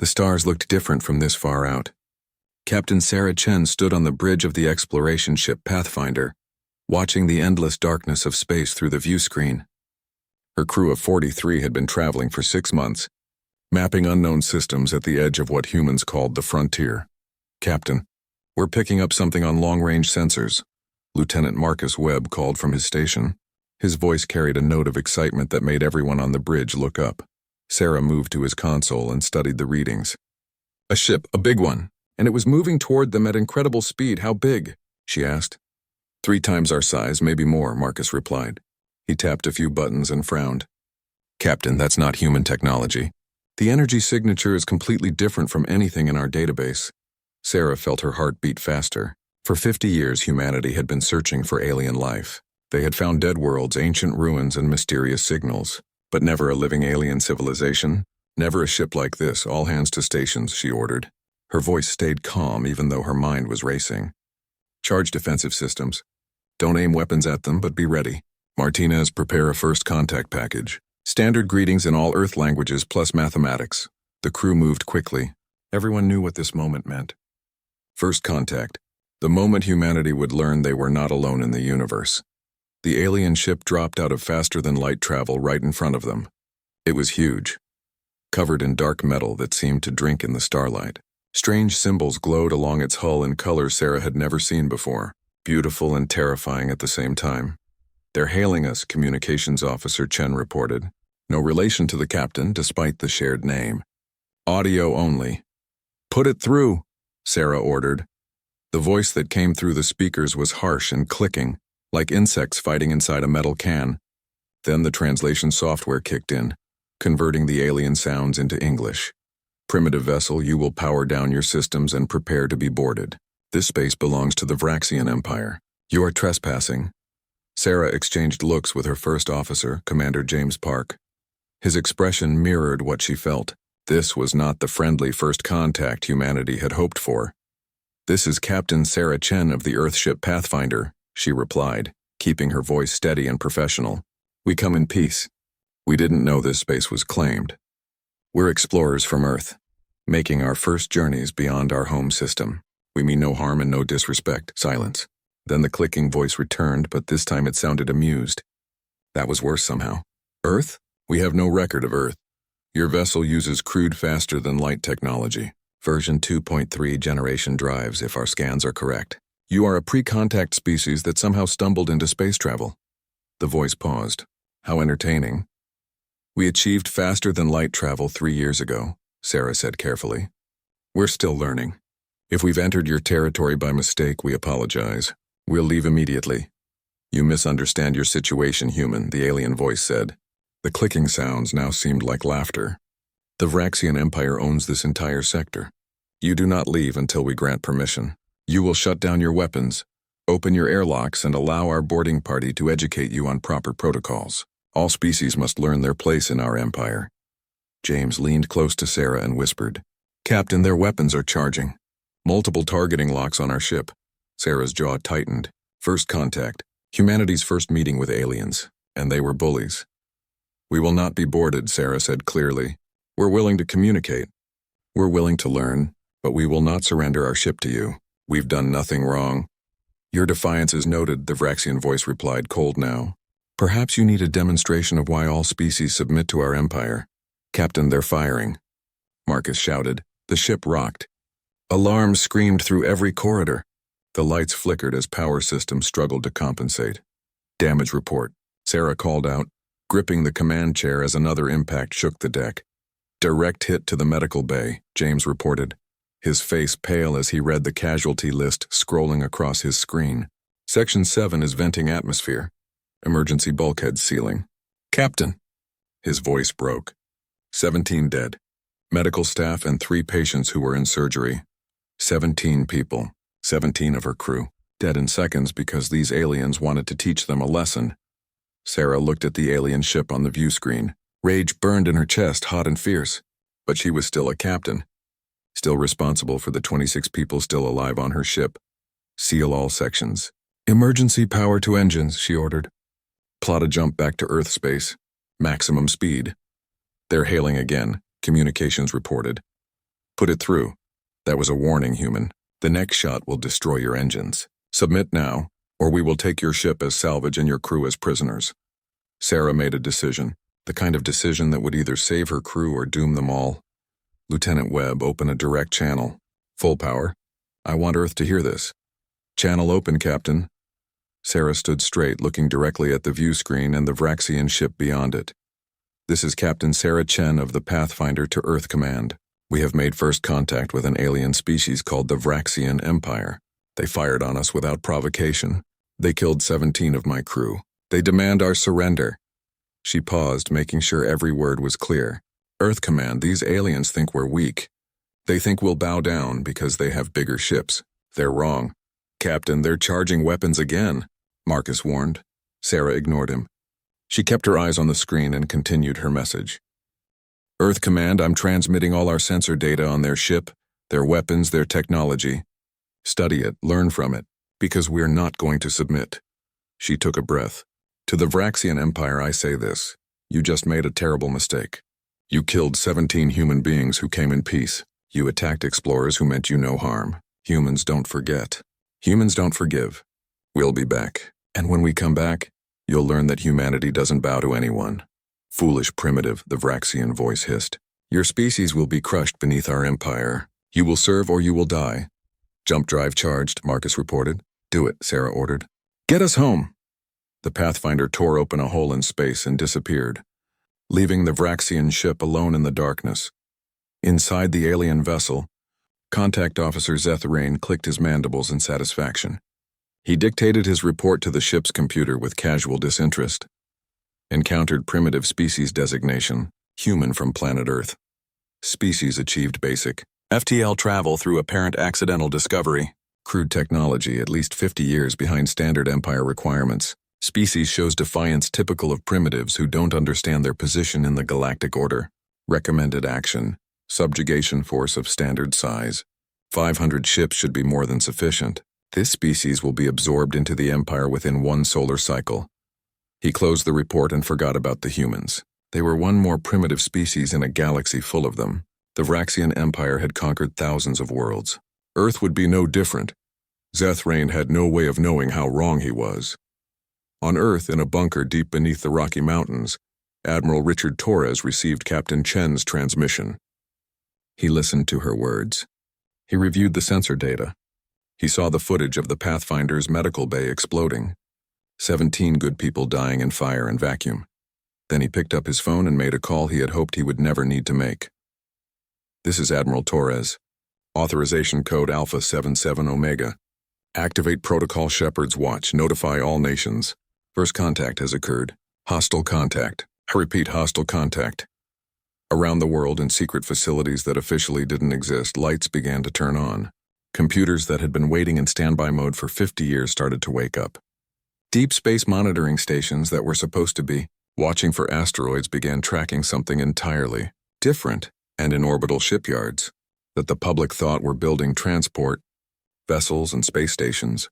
The stars looked different from this far out. Captain Sarah Chen stood on the bridge of the exploration ship Pathfinder, watching the endless darkness of space through the view screen. Her crew of 43 had been traveling for 6 months, mapping unknown systems at the edge of what humans called the frontier. "Captain, we're picking up something on long-range sensors," Lieutenant Marcus Webb called from his station. His voice carried a note of excitement that made everyone on the bridge look up. Sarah moved to his console and studied the readings. "A ship, a big one, and it was moving toward them at incredible speed. How big?" she asked. 3 times our size, maybe more," Marcus replied. He tapped a few buttons and frowned. "Captain, that's not human technology. The energy signature is completely different from anything in our database." Sarah felt her heart beat faster. For 50 years, humanity had been searching for alien life. They had found dead worlds, ancient ruins, and mysterious signals, but never a living alien civilization. "Never a ship like this. All hands to stations," she ordered. Her voice stayed calm even though her mind was racing. "Charge defensive systems. Don't aim weapons at them, but be ready. Martinez, prepare a first contact package. Standard greetings in all Earth languages plus mathematics." The crew moved quickly. Everyone knew what this moment meant. First contact. The moment humanity would learn they were not alone in the universe. The alien ship dropped out of faster-than-light travel right in front of them. It was huge, covered in dark metal that seemed to drink in the starlight. Strange symbols glowed along its hull in colors Sarah had never seen before, beautiful and terrifying at the same time. "They're hailing us," Communications Officer Chen reported. No relation to the captain, despite the shared name. "Audio only." "Put it through," Sarah ordered. The voice that came through the speakers was harsh and clicking, like insects fighting inside a metal can. Then the translation software kicked in, converting the alien sounds into English. "Primitive vessel, you will power down your systems and prepare to be boarded. This space belongs to the Vraxian Empire. You are trespassing." Sarah exchanged looks with her first officer, Commander James Park. His expression mirrored what she felt. This was not the friendly first contact humanity had hoped for. "This is Captain Sarah Chen of the Earthship Pathfinder," she replied, keeping her voice steady and professional. "We come in peace. We didn't know this space was claimed. We're explorers from Earth, making our first journeys beyond our home system. We mean no harm and no disrespect." Silence. Then the clicking voice returned, but this time it sounded amused. That was worse somehow. "Earth? We have no record of Earth. Your vessel uses crude faster-than-light technology. Version 2.3 generation drives, if our scans are correct. You are a pre-contact species that somehow stumbled into space travel." The voice paused. "How entertaining." "We achieved faster-than-light travel 3 years ago," Sarah said carefully. "We're still learning. If we've entered your territory by mistake, we apologize. We'll leave immediately." "You misunderstand your situation, human," the alien voice said. The clicking sounds now seemed like laughter. "The Vraxian Empire owns this entire sector. You do not leave until we grant permission. You will shut down your weapons, open your airlocks, and allow our boarding party to educate you on proper protocols. All species must learn their place in our empire." James leaned close to Sarah and whispered, "Captain, their weapons are charging. Multiple targeting locks on our ship." Sarah's jaw tightened. First contact, humanity's first meeting with aliens, and they were bullies. "We will not be boarded," Sarah said clearly. "We're willing to communicate. We're willing to learn, but we will not surrender our ship to you. We've done nothing wrong." "Your defiance is noted," the Vraxian voice replied, cold now. "Perhaps you need a demonstration of why all species submit to our empire." "Captain, they're firing," Marcus shouted. The ship rocked. Alarms screamed through every corridor. The lights flickered as power systems struggled to compensate. "Damage report," Sarah called out, gripping the command chair as another impact shook the deck. "Direct hit to the medical bay," James reported, his face pale as he read the casualty list scrolling across his screen. "Section 7 is venting atmosphere. Emergency bulkhead sealing." "Captain!" His voice broke. 17 dead. Medical staff and 3 patients who were in surgery. 17 people, 17 of her crew, dead in seconds because these aliens wanted to teach them a lesson. Sarah looked at the alien ship on the view screen. Rage burned in her chest, hot and fierce. But she was still a captain, still responsible for the 26 people still alive on her ship. "Seal all sections. Emergency power to engines," she ordered. "Plot a jump back to Earth space. Maximum speed." "They're hailing again," Communications reported. Put it through. That was a warning, human. The next shot will destroy your engines. Submit now, or we will take your ship as salvage and your crew as prisoners. Sarah made a decision, the kind of decision that would either save her crew or doom them all. Lieutenant Webb, open a direct channel. Full power. I want Earth to hear this. Channel open, Captain. Sarah stood straight, looking directly at the view screen and the Vraxian ship beyond it. This is Captain Sarah Chen of the Pathfinder to Earth Command. We have made first contact with an alien species called the Vraxian Empire. They fired on us without provocation. They killed 17 of my crew. They demand our surrender. She paused, making sure every word was clear. Earth Command, these aliens think we're weak. They think we'll bow down because they have bigger ships. They're wrong. Captain, they're charging weapons again, Marcus warned. Sarah ignored him. She kept her eyes on the screen and continued her message. Earth Command, I'm transmitting all our sensor data on their ship, their weapons, their technology. Study it, learn from it, because we're not going to submit. She took a breath. To the Vraxian Empire, I say this. You just made a terrible mistake. You killed 17 human beings who came in peace. You attacked explorers who meant you no harm. Humans don't forget. Humans don't forgive. We'll be back. And when we come back, you'll learn that humanity doesn't bow to anyone. Foolish primitive, the Vraxian voice hissed. Your species will be crushed beneath our empire. You will serve or you will die. Jump drive charged, Marcus reported. Do it, Sarah ordered. Get us home. The Pathfinder tore open a hole in space and disappeared, leaving the Vraxian ship alone in the darkness. Inside the alien vessel, Contact Officer Zethrain clicked his mandibles in satisfaction. He dictated his report to the ship's computer with casual disinterest. Encountered primitive species designation, human from planet Earth. Species achieved basic. FTL travel through apparent accidental discovery. Crude technology at least 50 years behind standard Empire requirements. Species shows defiance typical of primitives who don't understand their position in the galactic order. Recommended action. Subjugation force of standard size. 500 ships should be more than sufficient. This species will be absorbed into the Empire within one solar cycle. He closed the report and forgot about the humans. They were one more primitive species in a galaxy full of them. The Vraxian Empire had conquered thousands of worlds. Earth would be no different. Zethrain had no way of knowing how wrong he was. On Earth, in a bunker deep beneath the Rocky Mountains, Admiral Richard Torres received Captain Chen's transmission. He listened to her words. He reviewed the sensor data. He saw the footage of the Pathfinder's medical bay exploding. 17 good people dying in fire and vacuum. Then he picked up his phone and made a call he had hoped he would never need to make. This is Admiral Torres. Authorization code Alpha 77 Omega. Activate Protocol Shepherd's Watch. Notify all nations. First contact has occurred. Hostile contact. I repeat, hostile contact. Around the world, in secret facilities that officially didn't exist, lights began to turn on. Computers that had been waiting in standby mode for 50 years started to wake up. Deep space monitoring stations that were supposed to be watching for asteroids began tracking something entirely different, and in orbital shipyards that the public thought were building transport, vessels and space stations.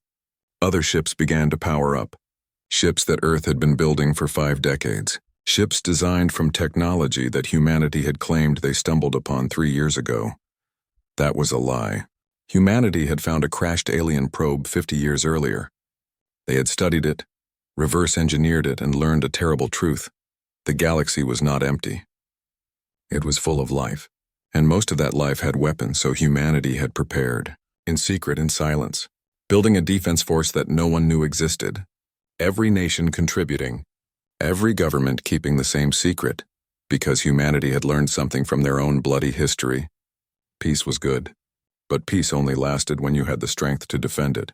Other ships began to power up. Ships that Earth had been building for 5 decades. Ships designed from technology that humanity had claimed they stumbled upon 3 years ago. That was a lie. Humanity had found a crashed alien probe 50 years earlier. They had studied it, reverse-engineered it, and learned a terrible truth. The galaxy was not empty. It was full of life, and most of that life had weapons, so humanity had prepared, in secret, in silence, building a defense force that no one knew existed. Every nation contributing, every government keeping the same secret, because humanity had learned something from their own bloody history. Peace was good, but peace only lasted when you had the strength to defend it.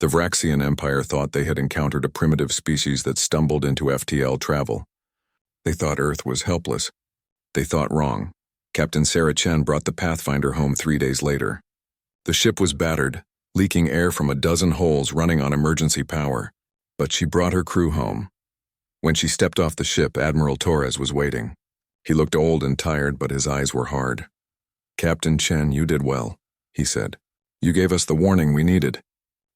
The Vraxian Empire thought they had encountered a primitive species that stumbled into FTL travel. They thought Earth was helpless. They thought wrong. Captain Sarah Chen brought the Pathfinder home 3 days later. The ship was battered, leaking air from a dozen holes, running on emergency power. But she brought her crew home. When she stepped off the ship, Admiral Torres was waiting. He looked old and tired, but his eyes were hard. Captain Chen, you did well, he said. You gave us the warning we needed.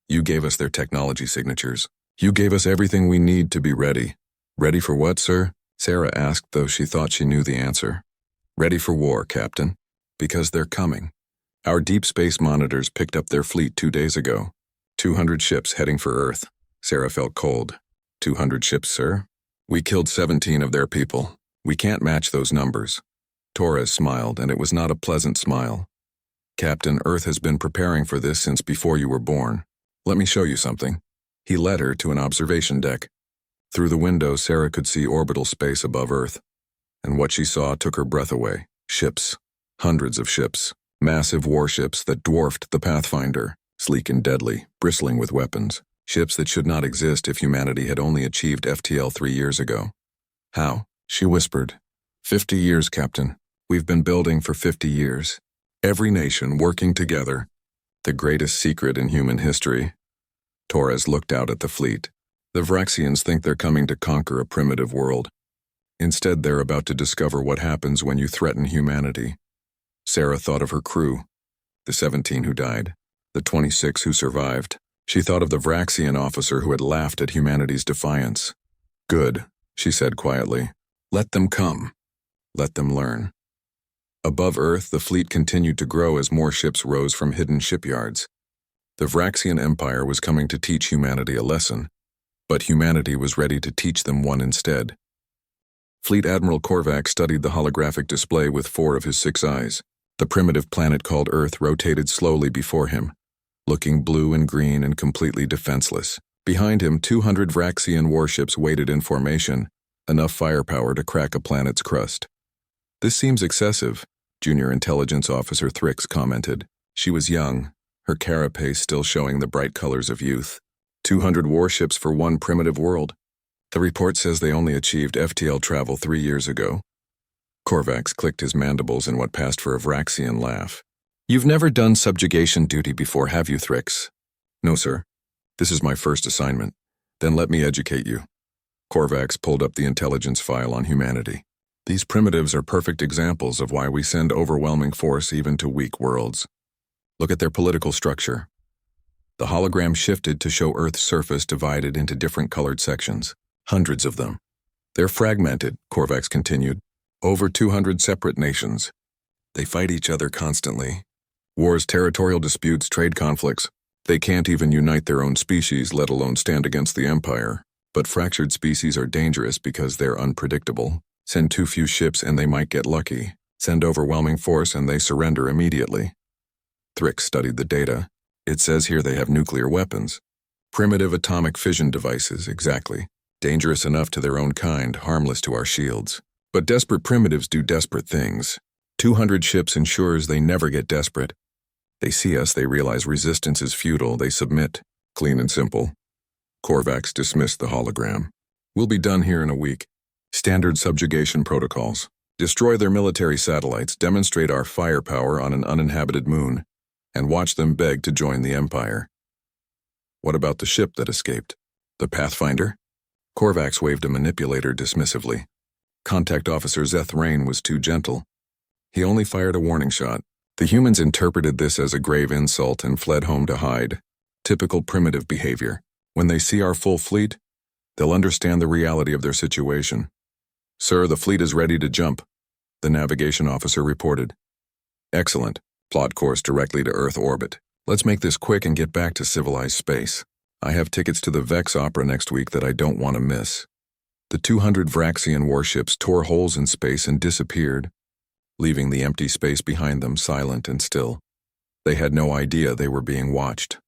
You gave us their technology signatures. You gave us everything we need to be ready. Ready for what, sir? Sarah asked, though she thought she knew the answer. Ready for war, Captain. Because they're coming. Our deep space monitors picked up their fleet 2 days ago. 200 ships heading for Earth. Sarah felt cold. 200 ships, sir? We killed 17 of their people. We can't match those numbers. Torres smiled, and it was not a pleasant smile. Captain, Earth has been preparing for this since before you were born. Let me show you something. He led her to an observation deck. Through the window, Sarah could see orbital space above Earth. And what she saw took her breath away. Ships. Hundreds of ships. Massive warships that dwarfed the Pathfinder. Sleek and deadly, bristling with weapons. Ships that should not exist if humanity had only achieved FTL 3 years ago. How? She whispered. 50 years, Captain. We've been building for 50 years. Every nation working together. The greatest secret in human history. Torres looked out at the fleet. The Vraxians think they're coming to conquer a primitive world. Instead, they're about to discover what happens when you threaten humanity. Sarah thought of her crew. The 17 who died. The 26 who survived. She thought of the Vraxian officer who had laughed at humanity's defiance. Good, she said quietly. Let them come. Let them learn. Above Earth, the fleet continued to grow as more ships rose from hidden shipyards. The Vraxian Empire was coming to teach humanity a lesson, but humanity was ready to teach them one instead. Fleet Admiral Korvax studied the holographic display with 4 of his 6 eyes. The primitive planet called Earth rotated slowly before him, looking blue and green and completely defenseless. Behind him, 200 Vraxian warships waited in formation, enough firepower to crack a planet's crust. This seems excessive, Junior Intelligence Officer Thrix commented. She was young, her carapace still showing the bright colors of youth. 200 warships for one primitive world. The report says they only achieved FTL travel 3 years ago. Korvax clicked his mandibles in what passed for a Vraxian laugh. You've never done subjugation duty before, have you, Thrix? No, sir. This is my first assignment. Then let me educate you. Korvax pulled up the intelligence file on humanity. These primitives are perfect examples of why we send overwhelming force even to weak worlds. Look at their political structure. The hologram shifted to show Earth's surface divided into different colored sections. Hundreds of them. They're fragmented, Korvax continued. Over 200 separate nations. They fight each other constantly. Wars, territorial disputes, trade conflicts. They can't even unite their own species, let alone stand against the Empire. But fractured species are dangerous because they're unpredictable. Send too few ships and they might get lucky. Send overwhelming force and they surrender immediately. Thrix studied the data. It says here they have nuclear weapons. Primitive atomic fission devices, exactly. Dangerous enough to their own kind, harmless to our shields. But desperate primitives do desperate things. 200 ships ensures they never get desperate. They see us, they realize resistance is futile, they submit. Clean and simple. Korvax dismissed the hologram. We'll be done here in a week. Standard subjugation protocols. Destroy their military satellites, demonstrate our firepower on an uninhabited moon, and watch them beg to join the Empire. What about the ship that escaped? The Pathfinder? Korvax waved a manipulator dismissively. Contact Officer Zeth Rain was too gentle. He only fired a warning shot. The humans interpreted this as a grave insult and fled home to hide. Typical primitive behavior. When they see our full fleet, they'll understand the reality of their situation. Sir, the fleet is ready to jump, the navigation officer reported. Excellent. Plot course directly to Earth orbit. Let's make this quick and get back to civilized space. I have tickets to the Vex Opera next week that I don't want to miss. The 200 Vraxian warships tore holes in space and disappeared, leaving the empty space behind them silent and still. They had no idea they were being watched.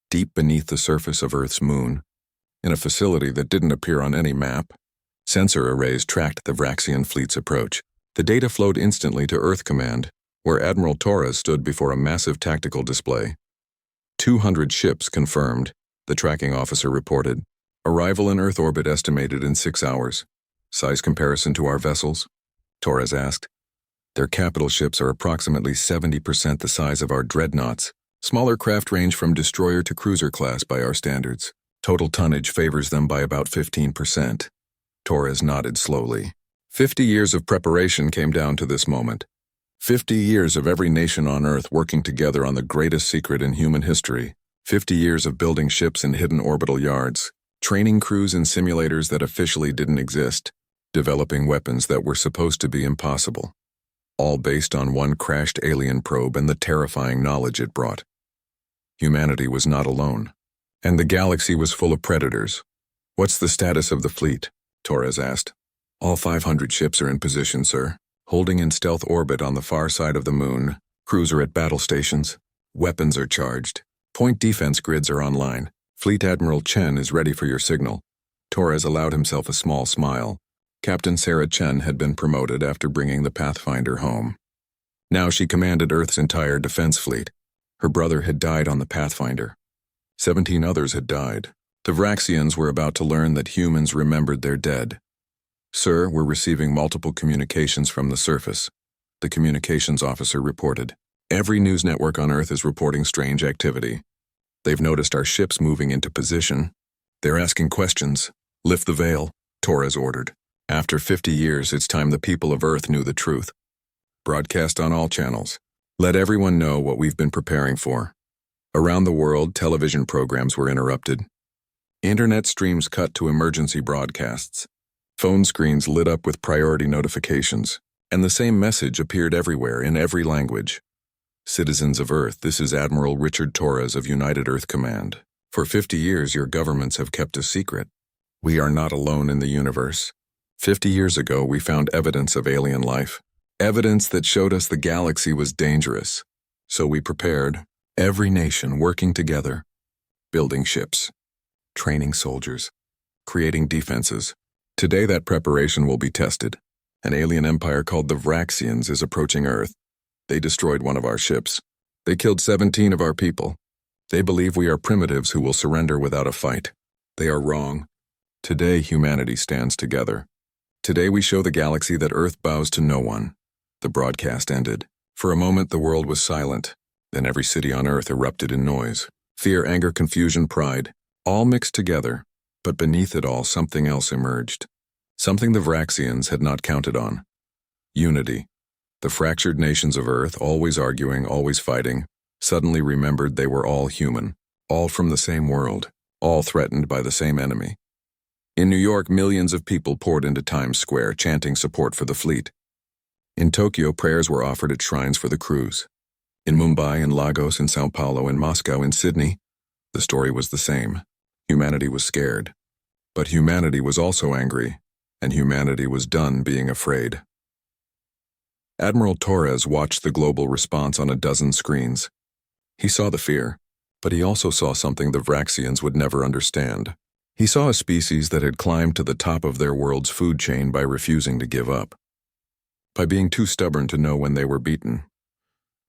Deep beneath the surface of Earth's moon, in a facility that didn't appear on any map, sensor arrays tracked the Vraxian fleet's approach. The data flowed instantly to Earth Command, where Admiral Torres stood before a massive tactical display. 200 ships confirmed, the tracking officer reported. Arrival in Earth orbit estimated in 6 hours. Size comparison to our vessels? Torres asked. Their capital ships are approximately 70% the size of our dreadnoughts. Smaller craft range from destroyer to cruiser class by our standards. Total tonnage favors them by about 15%. Torres nodded slowly. 50 years of preparation came down to this moment. 50 years of every nation on Earth working together on the greatest secret in human history. 50 years of building ships in hidden orbital yards. Training crews in simulators that officially didn't exist. Developing weapons that were supposed to be impossible. all based on one crashed alien probe and the terrifying knowledge it brought. Humanity was not alone, and the galaxy was full of predators. "What's the status of the fleet?" Torres asked. "All 500 ships are in position, sir, holding in stealth orbit on the far side of the moon. Crews are at battle stations. Weapons are charged. Point defense grids are online. Fleet Admiral Chen is ready for your signal." Torres allowed himself a small smile. Captain Sarah Chen had been promoted after bringing the Pathfinder home. Now she commanded Earth's entire defense fleet. Her brother had died on the Pathfinder. 17 others had died. The Vraxians were about to learn that humans remembered their dead. "Sir, we're receiving multiple communications from the surface," the communications officer reported. "Every news network on Earth is reporting strange activity. They've noticed our ships moving into position. They're asking questions. Lift the veil," Torres ordered. "After 50 years, it's time the people of Earth knew the truth. Broadcast on all channels. Let everyone know what we've been preparing for." Around the world, television programs were interrupted. Internet streams cut to emergency broadcasts. Phone screens lit up with priority notifications, and the same message appeared everywhere in every language. "Citizens of Earth, this is Admiral Richard Torres of United Earth Command. For 50 years, your governments have kept a secret. We are not alone in the universe. 50 years ago, we found evidence of alien life. Evidence that showed us the galaxy was dangerous. So we prepared, every nation working together, building ships, training soldiers, creating defenses. Today that preparation will be tested. An alien empire called the Vraxians is approaching Earth. They destroyed one of our ships. They killed 17 of our people. They believe we are primitives who will surrender without a fight. They are wrong. Today humanity stands together. Today we show the galaxy that Earth bows to no one." The broadcast ended. For a moment the world was silent. Then every city on Earth erupted in noise. Fear, anger, confusion, pride, all mixed together. But beneath it all something else emerged. Something the Vraxians had not counted on. Unity. The fractured nations of Earth, always arguing, always fighting, suddenly remembered they were all human, all from the same world, all threatened by the same enemy. In New York, millions of people poured into Times Square, chanting support for the fleet. In Tokyo, prayers were offered at shrines for the crews. In Mumbai, in Lagos, in Sao Paulo, in Moscow, in Sydney, the story was the same. Humanity was scared. But humanity was also angry, and humanity was done being afraid. Admiral Torres watched the global response on a dozen screens. He saw the fear, but he also saw something the Vraxians would never understand. He saw a species that had climbed to the top of their world's food chain by refusing to give up, by being too stubborn to know when they were beaten.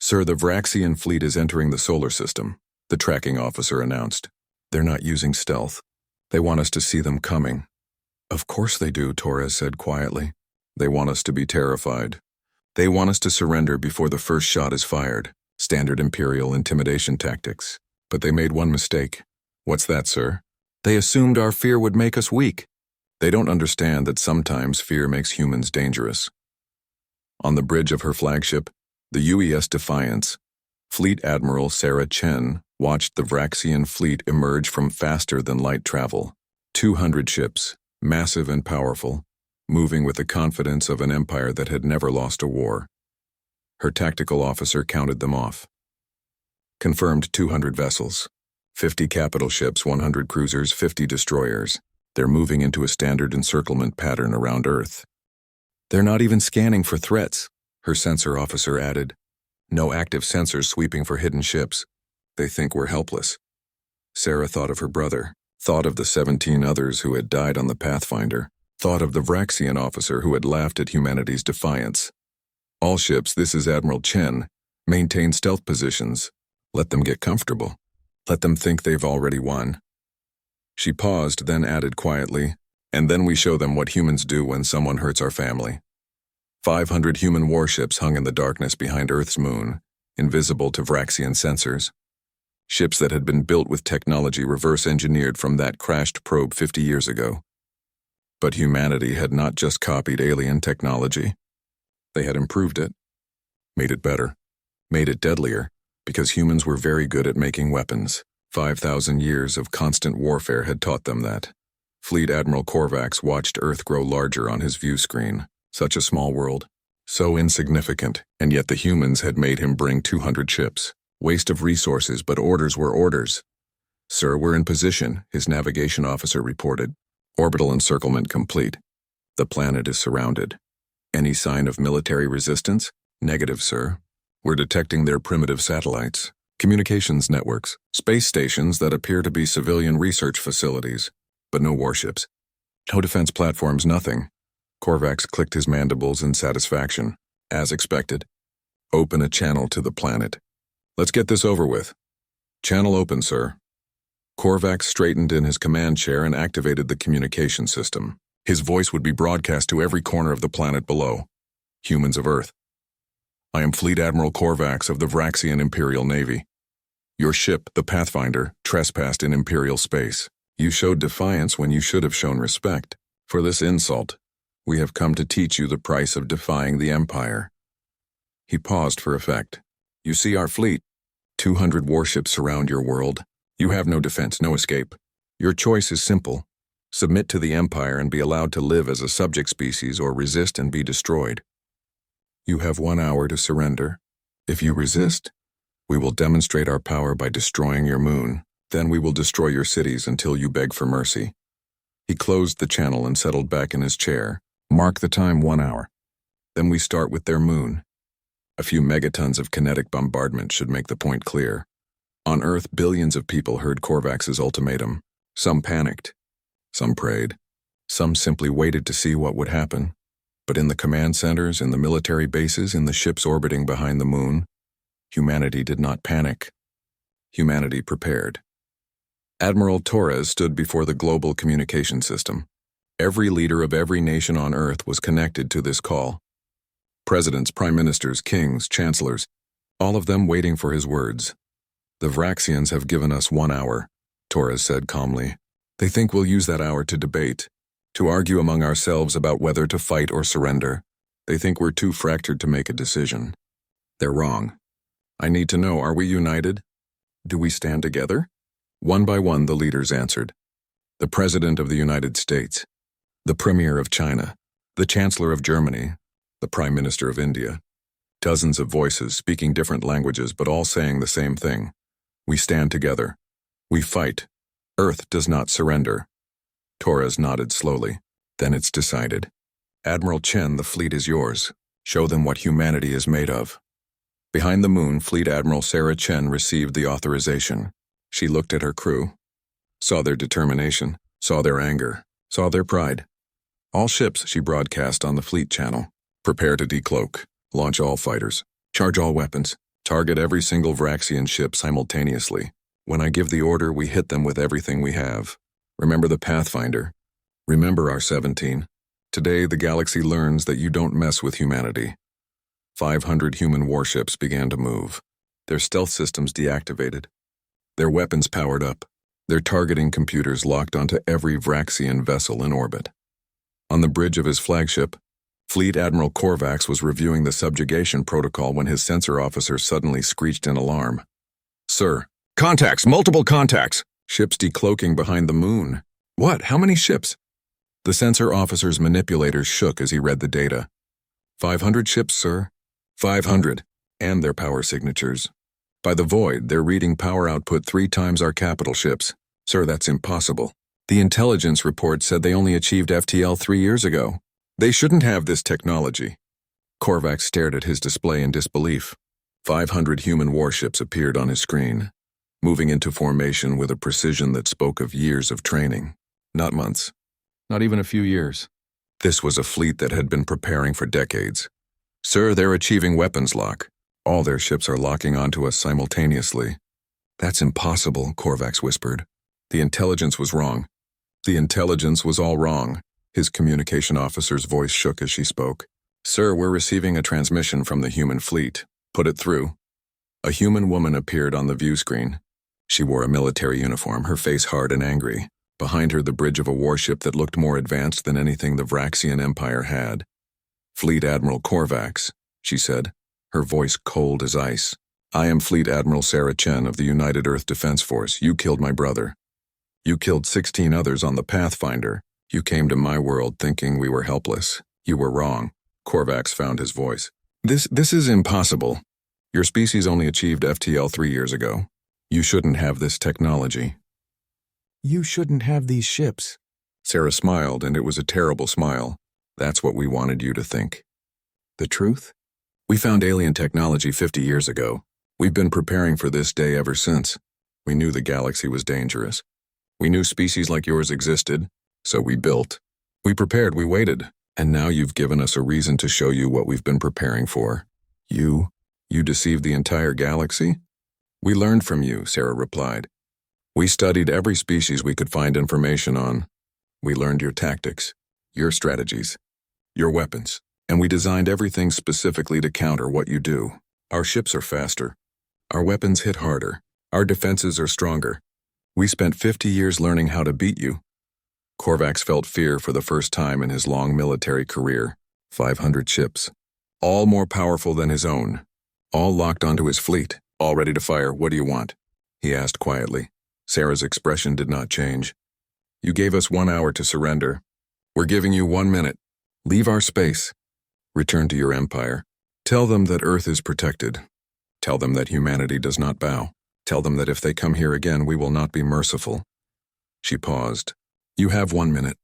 "Sir, the Vraxian fleet is entering the solar system," the tracking officer announced. "They're not using stealth. They want us to see them coming." "Of course they do," Torres said quietly. "They want us to be terrified. They want us to surrender before the first shot is fired. Standard Imperial intimidation tactics. But they made one mistake." "What's that, sir?" "They assumed our fear would make us weak. They don't understand that sometimes fear makes humans dangerous." On the bridge of her flagship, the UES Defiance, Fleet Admiral Sarah Chen watched the Vraxian fleet emerge from faster-than-light travel. 200 ships, massive and powerful, moving with the confidence of an empire that had never lost a war. Her tactical officer counted them off. Confirmed 200 vessels. 50 capital ships, 100 cruisers, 50 destroyers. They're moving into a standard encirclement pattern around Earth. "They're not even scanning for threats," her sensor officer added. "No active sensors sweeping for hidden ships. They think we're helpless." Sarah thought of her brother, thought of the 17 others who had died on the Pathfinder, thought of the Vraxian officer who had laughed at humanity's defiance. "All ships, this is Admiral Chen. Maintain stealth positions. Let them get comfortable. Let them think they've already won." She paused, then added quietly, "And then we show them what humans do when someone hurts our family." 500 human warships hung in the darkness behind Earth's moon, invisible to Vraxian sensors. Ships that had been built with technology reverse-engineered from that crashed probe 50 years ago. But humanity had not just copied alien technology. They had improved it, made it better, made it deadlier, because humans were very good at making weapons. 5,000 years of constant warfare had taught them that. Fleet Admiral Korvax watched Earth grow larger on his view screen. Such a small world. So insignificant, and yet the humans had made him bring 200 ships. Waste of resources, but orders were orders. Sir, we're in position, his navigation officer reported. Orbital encirclement complete. The planet is surrounded. Any sign of military resistance? Negative, sir. We're detecting their primitive satellites, communications networks, space stations that appear to be civilian research facilities, but no warships. No defense platforms, nothing. Korvax clicked his mandibles in satisfaction. As expected. Open a channel to the planet. Let's get this over with. Channel open, sir. Korvax straightened in his command chair and activated the communication system. His voice would be broadcast to every corner of the planet below. Humans of Earth. I am Fleet Admiral Korvax of the Vraxian Imperial Navy. Your ship, the Pathfinder, trespassed in Imperial space. You showed defiance when you should have shown respect. For this insult, we have come to teach you the price of defying the Empire. He paused for effect. You see our fleet. 200 warships surround your world. You have no defense, no escape. Your choice is simple. Submit to the Empire and be allowed to live as a subject species, or resist and be destroyed. You have 1 hour to surrender. If you resist, we will demonstrate our power by destroying your moon. Then we will destroy your cities until you beg for mercy. He closed the channel and settled back in his chair. Mark the time, 1 hour. Then we start with their moon. A few megatons of kinetic bombardment should make the point clear. On Earth, billions of people heard Korvax's ultimatum. Some panicked. Some prayed. Some simply waited to see what would happen. But in the command centers, in the military bases, in the ships orbiting behind the moon, humanity did not panic. Humanity prepared. Admiral Torres stood before the global communication system. Every leader of every nation on Earth was connected to this call. Presidents, prime ministers, kings, chancellors, all of them waiting for his words. The Vraxians have given us 1 hour, Torres said calmly. They think we'll use that hour to debate, to argue among ourselves about whether to fight or surrender. They think we're too fractured to make a decision. They're wrong. I need to know, are we united? Do we stand together? One by one, the leaders answered. The President of the United States, the Premier of China, the Chancellor of Germany, the Prime Minister of India. Dozens of voices speaking different languages, but all saying the same thing. We stand together. We fight. Earth does not surrender. Torres nodded slowly. Then it's decided. Admiral Chen, the fleet is yours. Show them what humanity is made of. Behind the moon, Fleet Admiral Sarah Chen received the authorization. She looked at her crew, saw their determination, saw their anger, saw their pride. All ships, she broadcast on the fleet channel. Prepare to decloak, launch all fighters, charge all weapons, target every single Vraxian ship simultaneously. When I give the order, we hit them with everything we have. Remember the Pathfinder. Remember our 17. Today, the galaxy learns that you don't mess with humanity. 500 human warships began to move. Their stealth systems deactivated. Their weapons powered up. Their targeting computers locked onto every Vraxian vessel in orbit. On the bridge of his flagship, Fleet Admiral Korvax was reviewing the subjugation protocol when his sensor officer suddenly screeched in alarm. Sir, contacts, multiple contacts! Ships decloaking behind the moon. What? How many ships? The sensor officer's manipulators shook as he read the data. 500 ships, sir. 500. And their power signatures. By the void, they're reading power output 3 times our capital ships. Sir, that's impossible. The intelligence report said they only achieved FTL 3 years ago. They shouldn't have this technology. Korvax stared at his display in disbelief. 500 human warships appeared on his screen, moving into formation with a precision that spoke of years of training. Not months. Not even a few years. This was a fleet that had been preparing for decades. Sir, they're achieving weapons lock. All their ships are locking onto us simultaneously. That's impossible, Korvax whispered. The intelligence was wrong. The intelligence was all wrong. His communication officer's voice shook as she spoke. Sir, we're receiving a transmission from the human fleet. Put it through. A human woman appeared on the view screen. She wore a military uniform, her face hard and angry. Behind her, the bridge of a warship that looked more advanced than anything the Vraxian Empire had. Fleet Admiral Korvax, she said, her voice cold as ice. I am Fleet Admiral Sarah Chen of the United Earth Defense Force. You killed my brother. You killed 16 others on the Pathfinder. You came to my world thinking we were helpless. You were wrong. Korvax found his voice. This is impossible. Your species only achieved FTL 3 years ago. You shouldn't have this technology. You shouldn't have these ships. Sarah smiled, and it was a terrible smile. That's what we wanted you to think. The truth? We found alien technology 50 years ago. We've been preparing for this day ever since. We knew the galaxy was dangerous. We knew species like yours existed, so we built. We prepared, we waited, and now you've given us a reason to show you what we've been preparing for. You deceived the entire galaxy? We learned from you, Sarah replied. We studied every species we could find information on. We learned your tactics, your strategies, your weapons, and we designed everything specifically to counter what you do. Our ships are faster. Our weapons hit harder. Our defenses are stronger. We spent 50 years learning how to beat you. Korvax felt fear for the first time in his long military career. 500 ships, all more powerful than his own, all locked onto his fleet, all ready to fire. What do you want? He asked quietly. Sarah's expression did not change. You gave us 1 hour to surrender. We're giving you 1 minute. Leave our space. Return to your empire. Tell them that Earth is protected. Tell them that humanity does not bow. Tell them that if they come here again, we will not be merciful. She paused. You have 1 minute.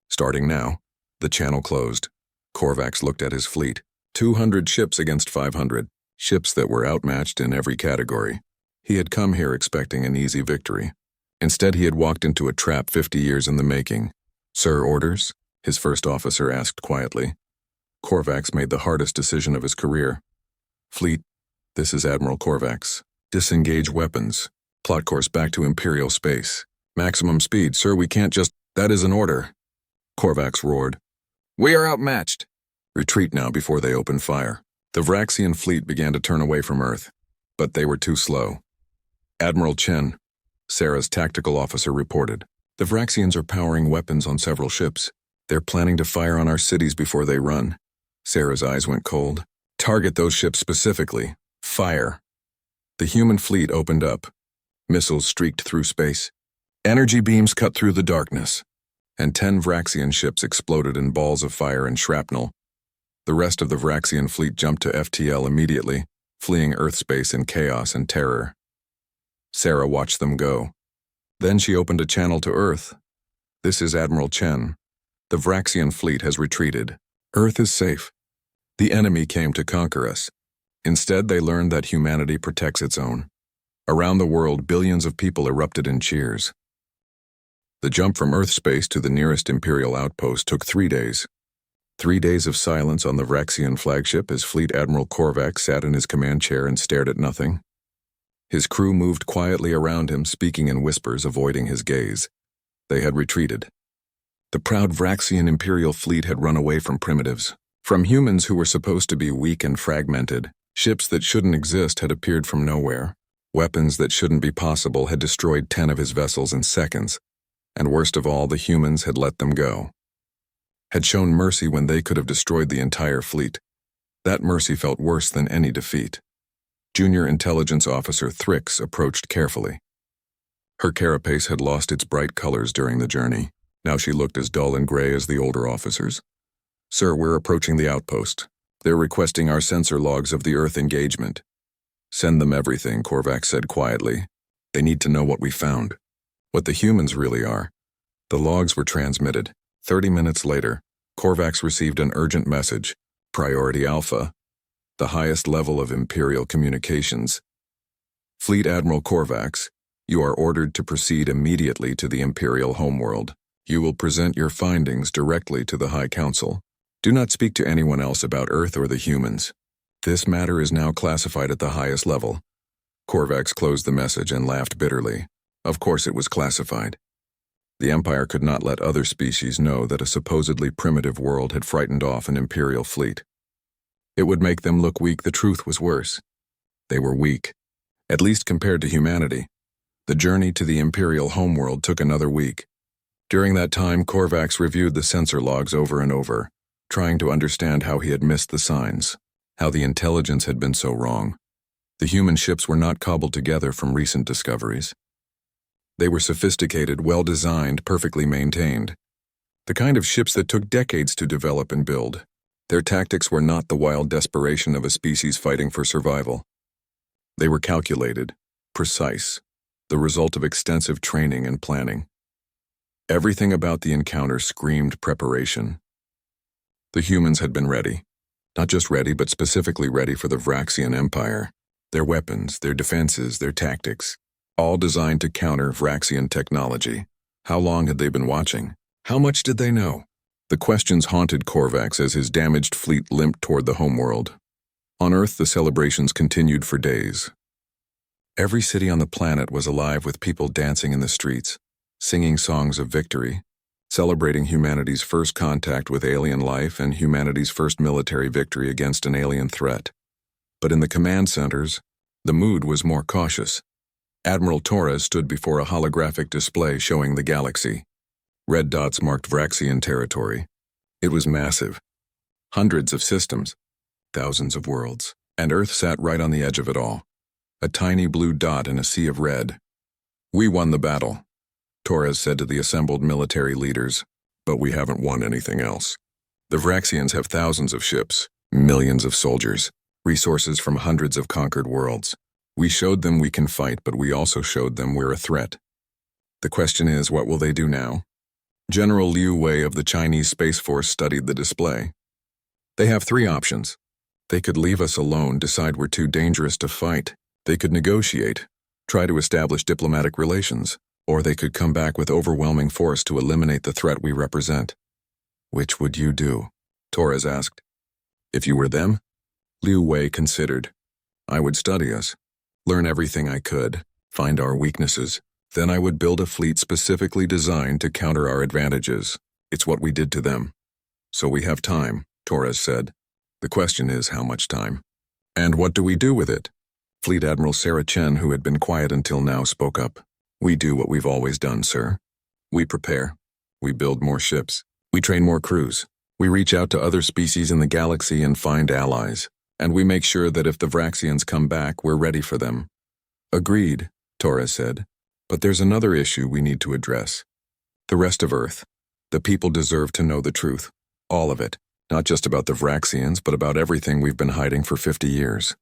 Starting now. The channel closed. Korvax looked at his fleet. 200 ships against 500. Ships that were outmatched in every category. He had come here expecting an easy victory. Instead, he had walked into a trap 50 years in the making. Sir, orders? His first officer asked quietly. Korvax made the hardest decision of his career. Fleet, this is Admiral Korvax. Disengage weapons. Plot course back to Imperial space. Maximum speed, sir, we can't just— That is an order. Korvax roared. We are outmatched. Retreat now before they open fire. The Vraxian fleet began to turn away from Earth, but they were too slow. Admiral Chen, Sarah's tactical officer, reported. The Vraxians are powering weapons on several ships. They're planning to fire on our cities before they run. Sarah's eyes went cold. Target those ships specifically. Fire. The human fleet opened up. Missiles streaked through space. Energy beams cut through the darkness, and 10 Vraxian ships exploded in balls of fire and shrapnel. The rest of the Vraxian fleet jumped to FTL immediately, fleeing Earth space in chaos and terror. Sarah watched them go. Then she opened a channel to Earth. This is Admiral Chen. The Vraxian fleet has retreated. Earth is safe. The enemy came to conquer us. Instead, they learned that humanity protects its own. Around the world, billions of people erupted in cheers. The jump from Earth space to the nearest Imperial outpost took 3 days. 3 days of silence on the Vraxian flagship as Fleet Admiral Korvax sat in his command chair and stared at nothing. His crew moved quietly around him, speaking in whispers, avoiding his gaze. They had retreated. The proud Vraxian Imperial fleet had run away from primitives, from humans who were supposed to be weak and fragmented. Ships that shouldn't exist had appeared from nowhere. Weapons that shouldn't be possible had destroyed 10 of his vessels in seconds. And worst of all, the humans had let them go. Had shown mercy when they could have destroyed the entire fleet. That mercy felt worse than any defeat. Junior Intelligence Officer Thrix approached carefully. Her carapace had lost its bright colors during the journey. Now she looked as dull and gray as the older officers. Sir, we're approaching the outpost. They're requesting our sensor logs of the Earth engagement. Send them everything, Korvax said quietly. They need to know what we found. What the humans really are. The logs were transmitted. 30 minutes later, Korvax received an urgent message. Priority Alpha. The highest level of Imperial communications. Fleet Admiral Korvax, you are ordered to proceed immediately to the Imperial homeworld. You will present your findings directly to the High Council. Do not speak to anyone else about Earth or the humans. This matter is now classified at the highest level. Korvax closed the message and laughed bitterly. Of course it was classified. The Empire could not let other species know that a supposedly primitive world had frightened off an Imperial fleet. It would make them look weak. The truth was worse. They were weak, at least compared to humanity. The journey to the Imperial homeworld took another week. During that time, Korvax reviewed the sensor logs over and over, trying to understand how he had missed the signs, how the intelligence had been so wrong. The human ships were not cobbled together from recent discoveries. They were sophisticated, well-designed, perfectly maintained. The kind of ships that took decades to develop and build. Their tactics were not the wild desperation of a species fighting for survival. They were calculated, precise, the result of extensive training and planning. Everything about the encounter screamed preparation. The humans had been ready. Not just ready, but specifically ready for the Vraxian Empire. Their weapons, their defenses, their tactics, all designed to counter Vraxian technology. How long had they been watching? How much did they know? The questions haunted Korvax as his damaged fleet limped toward the homeworld. On Earth, the celebrations continued for days. Every city on the planet was alive with people dancing in the streets, singing songs of victory, celebrating humanity's first contact with alien life and humanity's first military victory against an alien threat. But in the command centers, the mood was more cautious. Admiral Torres stood before a holographic display showing the galaxy. Red dots marked Vraxian territory. It was massive. Hundreds of systems, thousands of worlds, and Earth sat right on the edge of it all. A tiny blue dot in a sea of red. "We won the battle," Torres said to the assembled military leaders, "but we haven't won anything else. The Vraxians have thousands of ships, millions of soldiers, resources from hundreds of conquered worlds. We showed them we can fight, but we also showed them we're a threat. The question is, what will they do now?" General Liu Wei of the Chinese Space Force studied the display. "They have three options. They could leave us alone, decide we're too dangerous to fight. They could negotiate, try to establish diplomatic relations, or they could come back with overwhelming force to eliminate the threat we represent." "Which would you do?" Torres asked. "If you were them?" Liu Wei considered. "I would study us, learn everything I could, find our weaknesses. Then I would build a fleet specifically designed to counter our advantages. It's what we did to them. So we have time," Torres said. "The question is how much time. And what do we do with it?" Fleet Admiral Sarah Chen, who had been quiet until now, spoke up. "We do what we've always done, sir. We prepare. We build more ships. We train more crews. We reach out to other species in the galaxy and find allies. And we make sure that if the Vraxians come back, we're ready for them." "Agreed," Torres said. "But there's another issue we need to address. The rest of Earth. The people deserve to know the truth. All of it. Not just about the Vraxians, but about everything we've been hiding for 50 years.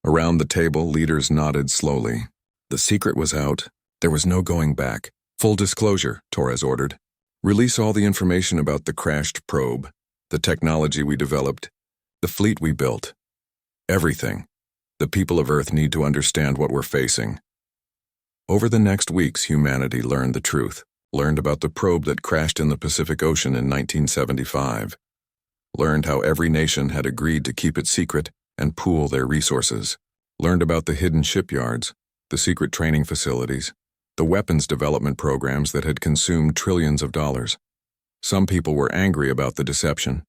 Around the table, leaders nodded slowly. The secret was out. There was no going back. "Full disclosure," Torres ordered. "Release all the information about the crashed probe, the technology we developed, the fleet we built. Everything. The people of Earth need to understand what we're facing." Over the next weeks, humanity learned the truth, learned about the probe that crashed in the Pacific Ocean in 1975, learned how every nation had agreed to keep it secret and pool their resources, learned about the hidden shipyards, the secret training facilities, the weapons development programs that had consumed trillions of dollars. Some people were angry about the deception,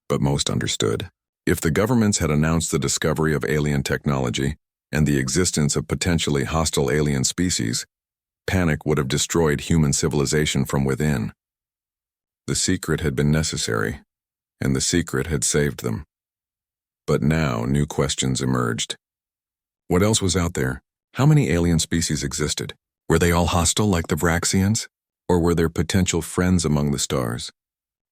but most understood. If the governments had announced the discovery of alien technology and the existence of potentially hostile alien species, panic would have destroyed human civilization from within. The secret had been necessary, and the secret had saved them. But now new questions emerged. What else was out there? How many alien species existed? Were they all hostile like the Vraxians? Or were there potential friends among the stars?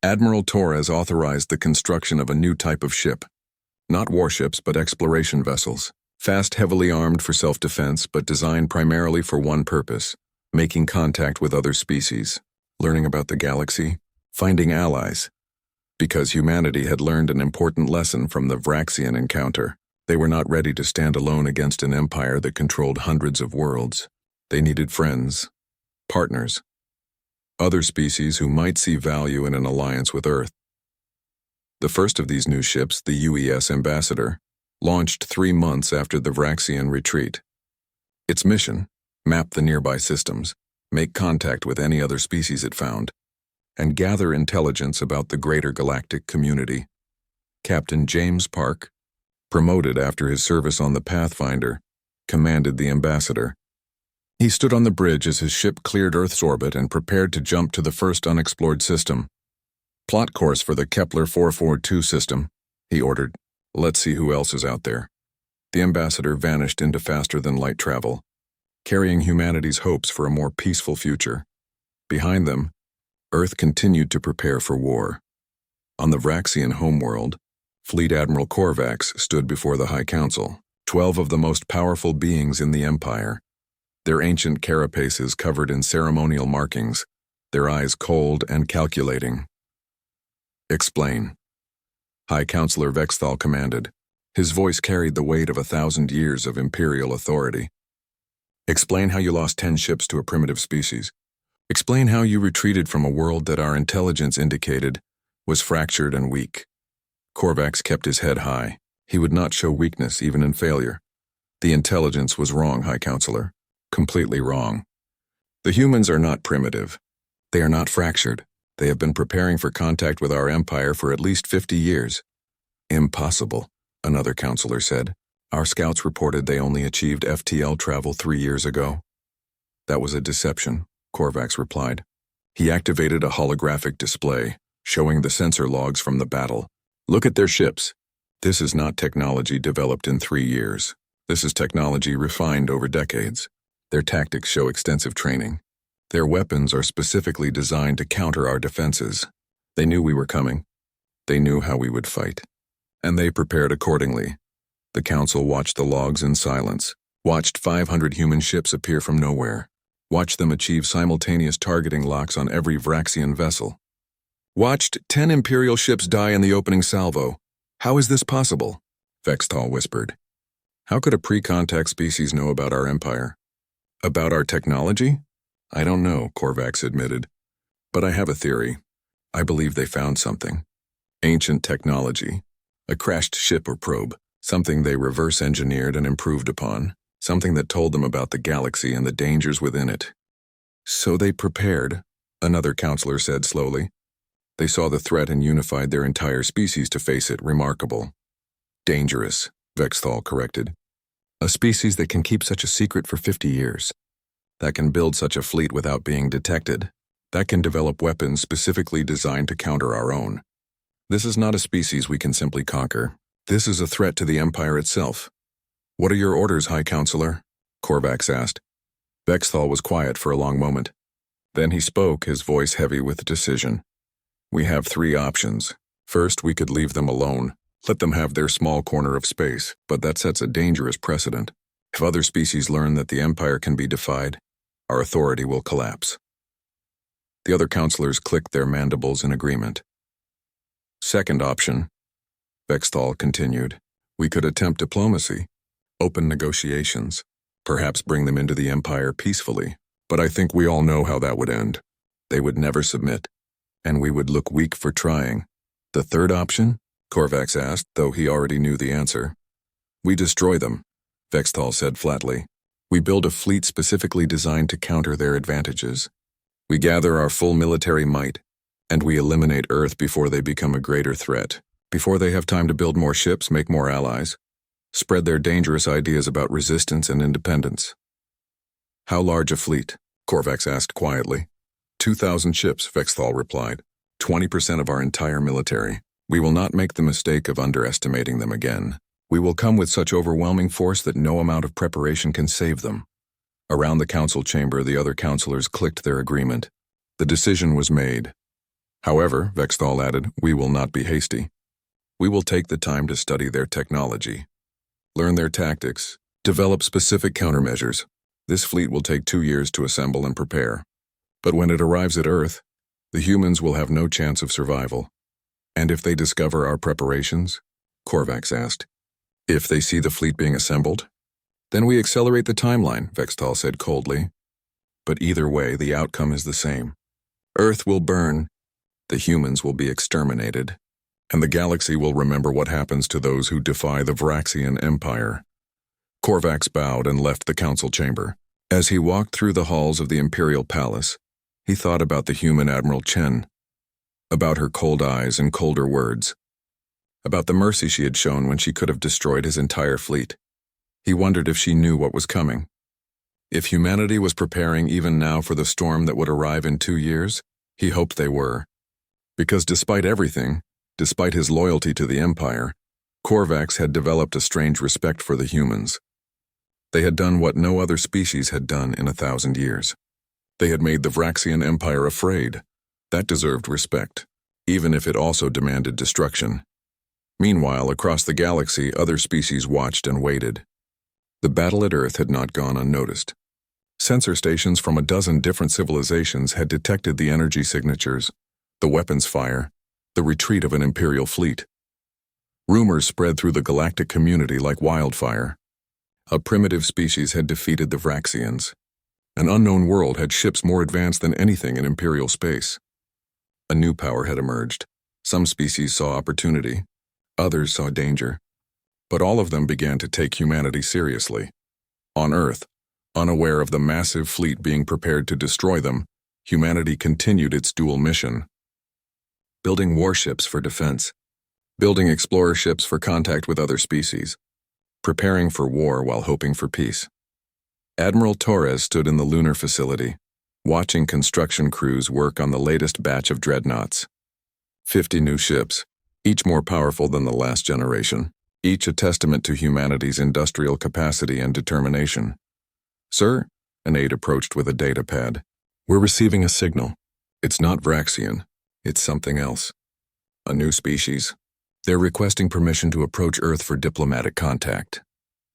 Admiral Torres authorized the construction of a new type of ship. Not warships, but exploration vessels. Fast, heavily armed for self-defense, but designed primarily for one purpose: making contact with other species, learning about the galaxy, finding allies. Because humanity had learned an important lesson from the Vraxian encounter. They were not ready to stand alone against an empire that controlled hundreds of worlds. They needed friends, partners, other species who might see value in an alliance with Earth. The first of these new ships, the UES Ambassador, launched 3 months after the Vraxian retreat. Its mission: map the nearby systems, make contact with any other species it found, and gather intelligence about the greater galactic community. Captain James Park, promoted after his service on the Pathfinder, commanded the Ambassador. He stood on the bridge as his ship cleared Earth's orbit and prepared to jump to the first unexplored system. "Plot course for the Kepler 442 system," he ordered. "Let's see who else is out there." The Ambassador vanished into faster-than-light travel, carrying humanity's hopes for a more peaceful future. Behind them, Earth continued to prepare for war. On the Vraxian homeworld, Fleet Admiral Korvax stood before the High Council, 12 of the most powerful beings in the Empire, their ancient carapaces covered in ceremonial markings, their eyes cold and calculating. "Explain," High Counselor Vexthal commanded. His voice carried the weight of 1,000 years of imperial authority. "Explain how you lost 10 ships to a primitive species. Explain how you retreated from a world that our intelligence indicated was fractured and weak." Korvax kept his head high. He would not show weakness even in failure. "The intelligence was wrong, High Counselor. Completely wrong. The humans are not primitive. They are not fractured. They have been preparing for contact with our empire for at least 50 years. "Impossible," another counselor said. "Our scouts reported they only achieved FTL travel 3 years ago." "That was a deception," Korvax replied. He activated a holographic display, showing the sensor logs from the battle. "Look at their ships. This is not technology developed in 3 years. This is technology refined over decades. Their tactics show extensive training. Their weapons are specifically designed to counter our defenses. They knew we were coming. They knew how we would fight. And they prepared accordingly." The council watched the logs in silence, watched 500 human ships appear from nowhere, watched them achieve simultaneous targeting locks on every Vraxian vessel. Watched 10 Imperial ships die in the opening salvo. "How is this possible?" Vexthal whispered. "How could a pre-contact species know about our empire? About our technology? I don't know," Korvax admitted. "But I have a theory. I believe they found something. Ancient technology. A crashed ship or probe. Something they reverse-engineered and improved upon. Something that told them about the galaxy and the dangers within it." "So they prepared," another counselor said slowly. "They saw the threat and unified their entire species to face it. Remarkable." "Dangerous," Vexthal corrected. "A species that can keep such a secret for 50 years. That can build such a fleet without being detected. That can develop weapons specifically designed to counter our own. This is not a species we can simply conquer. This is a threat to the Empire itself." "What are your orders, High Counselor?" Korvax asked. Vexthal was quiet for a long moment. Then he spoke, his voice heavy with decision. "We have 3 options. First, we could leave them alone. Let them have their small corner of space, but that sets a dangerous precedent. If other species learn that the Empire can be defied, our authority will collapse." The other counselors clicked their mandibles in agreement. "Second option," Vexthal continued, "we could attempt diplomacy, open negotiations, perhaps bring them into the Empire peacefully, but I think we all know how that would end. They would never submit, and we would look weak for trying." "The third option?" Korvax asked, though he already knew the answer. "We destroy them," Vexthal said flatly. "We build a fleet specifically designed to counter their advantages. We gather our full military might, and we eliminate Earth before they become a greater threat, before they have time to build more ships, make more allies, spread their dangerous ideas about resistance and independence." "How large a fleet?" Korvax asked quietly. 2,000 ships, Vexthal replied. 20% of our entire military. We will not make the mistake of underestimating them again. We will come with such overwhelming force that no amount of preparation can save them." Around the council chamber, the other counselors clicked their agreement. The decision was made. "However," Vexthal added, "we will not be hasty. We will take the time to study their technology, learn their tactics, develop specific countermeasures. This fleet will take 2 years to assemble and prepare. But when it arrives at Earth, the humans will have no chance of survival." "And if they discover our preparations?" Korvax asked. "If they see the fleet being assembled? Then we accelerate the timeline," Vexthal said coldly. "But either way, the outcome is the same. Earth will burn, the humans will be exterminated, and the galaxy will remember what happens to those who defy the Vraxian Empire." Korvax bowed and left the council chamber. As he walked through the halls of the Imperial Palace, he thought about the human Admiral Chen, about her cold eyes and colder words, about the mercy she had shown when she could have destroyed his entire fleet. He wondered if she knew what was coming. If humanity was preparing even now for the storm that would arrive in 2 years, he hoped they were. Because despite everything, despite his loyalty to the Empire, Korvax had developed a strange respect for the humans. They had done what no other species had done in 1,000 years. They had made the Vraxian Empire afraid. That deserved respect. even if it also demanded destruction. Meanwhile, across the galaxy, other species watched and waited. The battle at Earth had not gone unnoticed. Sensor stations from a dozen different civilizations had detected the energy signatures, the weapons fire, the retreat of an Imperial fleet. Rumors spread through the galactic community like wildfire. A primitive species had defeated the Vraxians. An unknown world had ships more advanced than anything in Imperial space. A new power had emerged. Some species saw opportunity, others saw danger. But all of them began to take humanity seriously. On Earth, unaware of the massive fleet being prepared to destroy them, humanity continued its dual mission. Building warships for defense, building explorer ships for contact with other species, preparing for war while hoping for peace. Admiral Torres stood in the lunar facility, watching construction crews work on the latest batch of dreadnoughts. 50 new ships, each more powerful than the last generation, each a testament to humanity's industrial capacity and determination. "Sir," an aide approached with a data pad. "We're receiving a signal. It's not Vraxian. It's something else. A new species. They're requesting permission to approach Earth for diplomatic contact."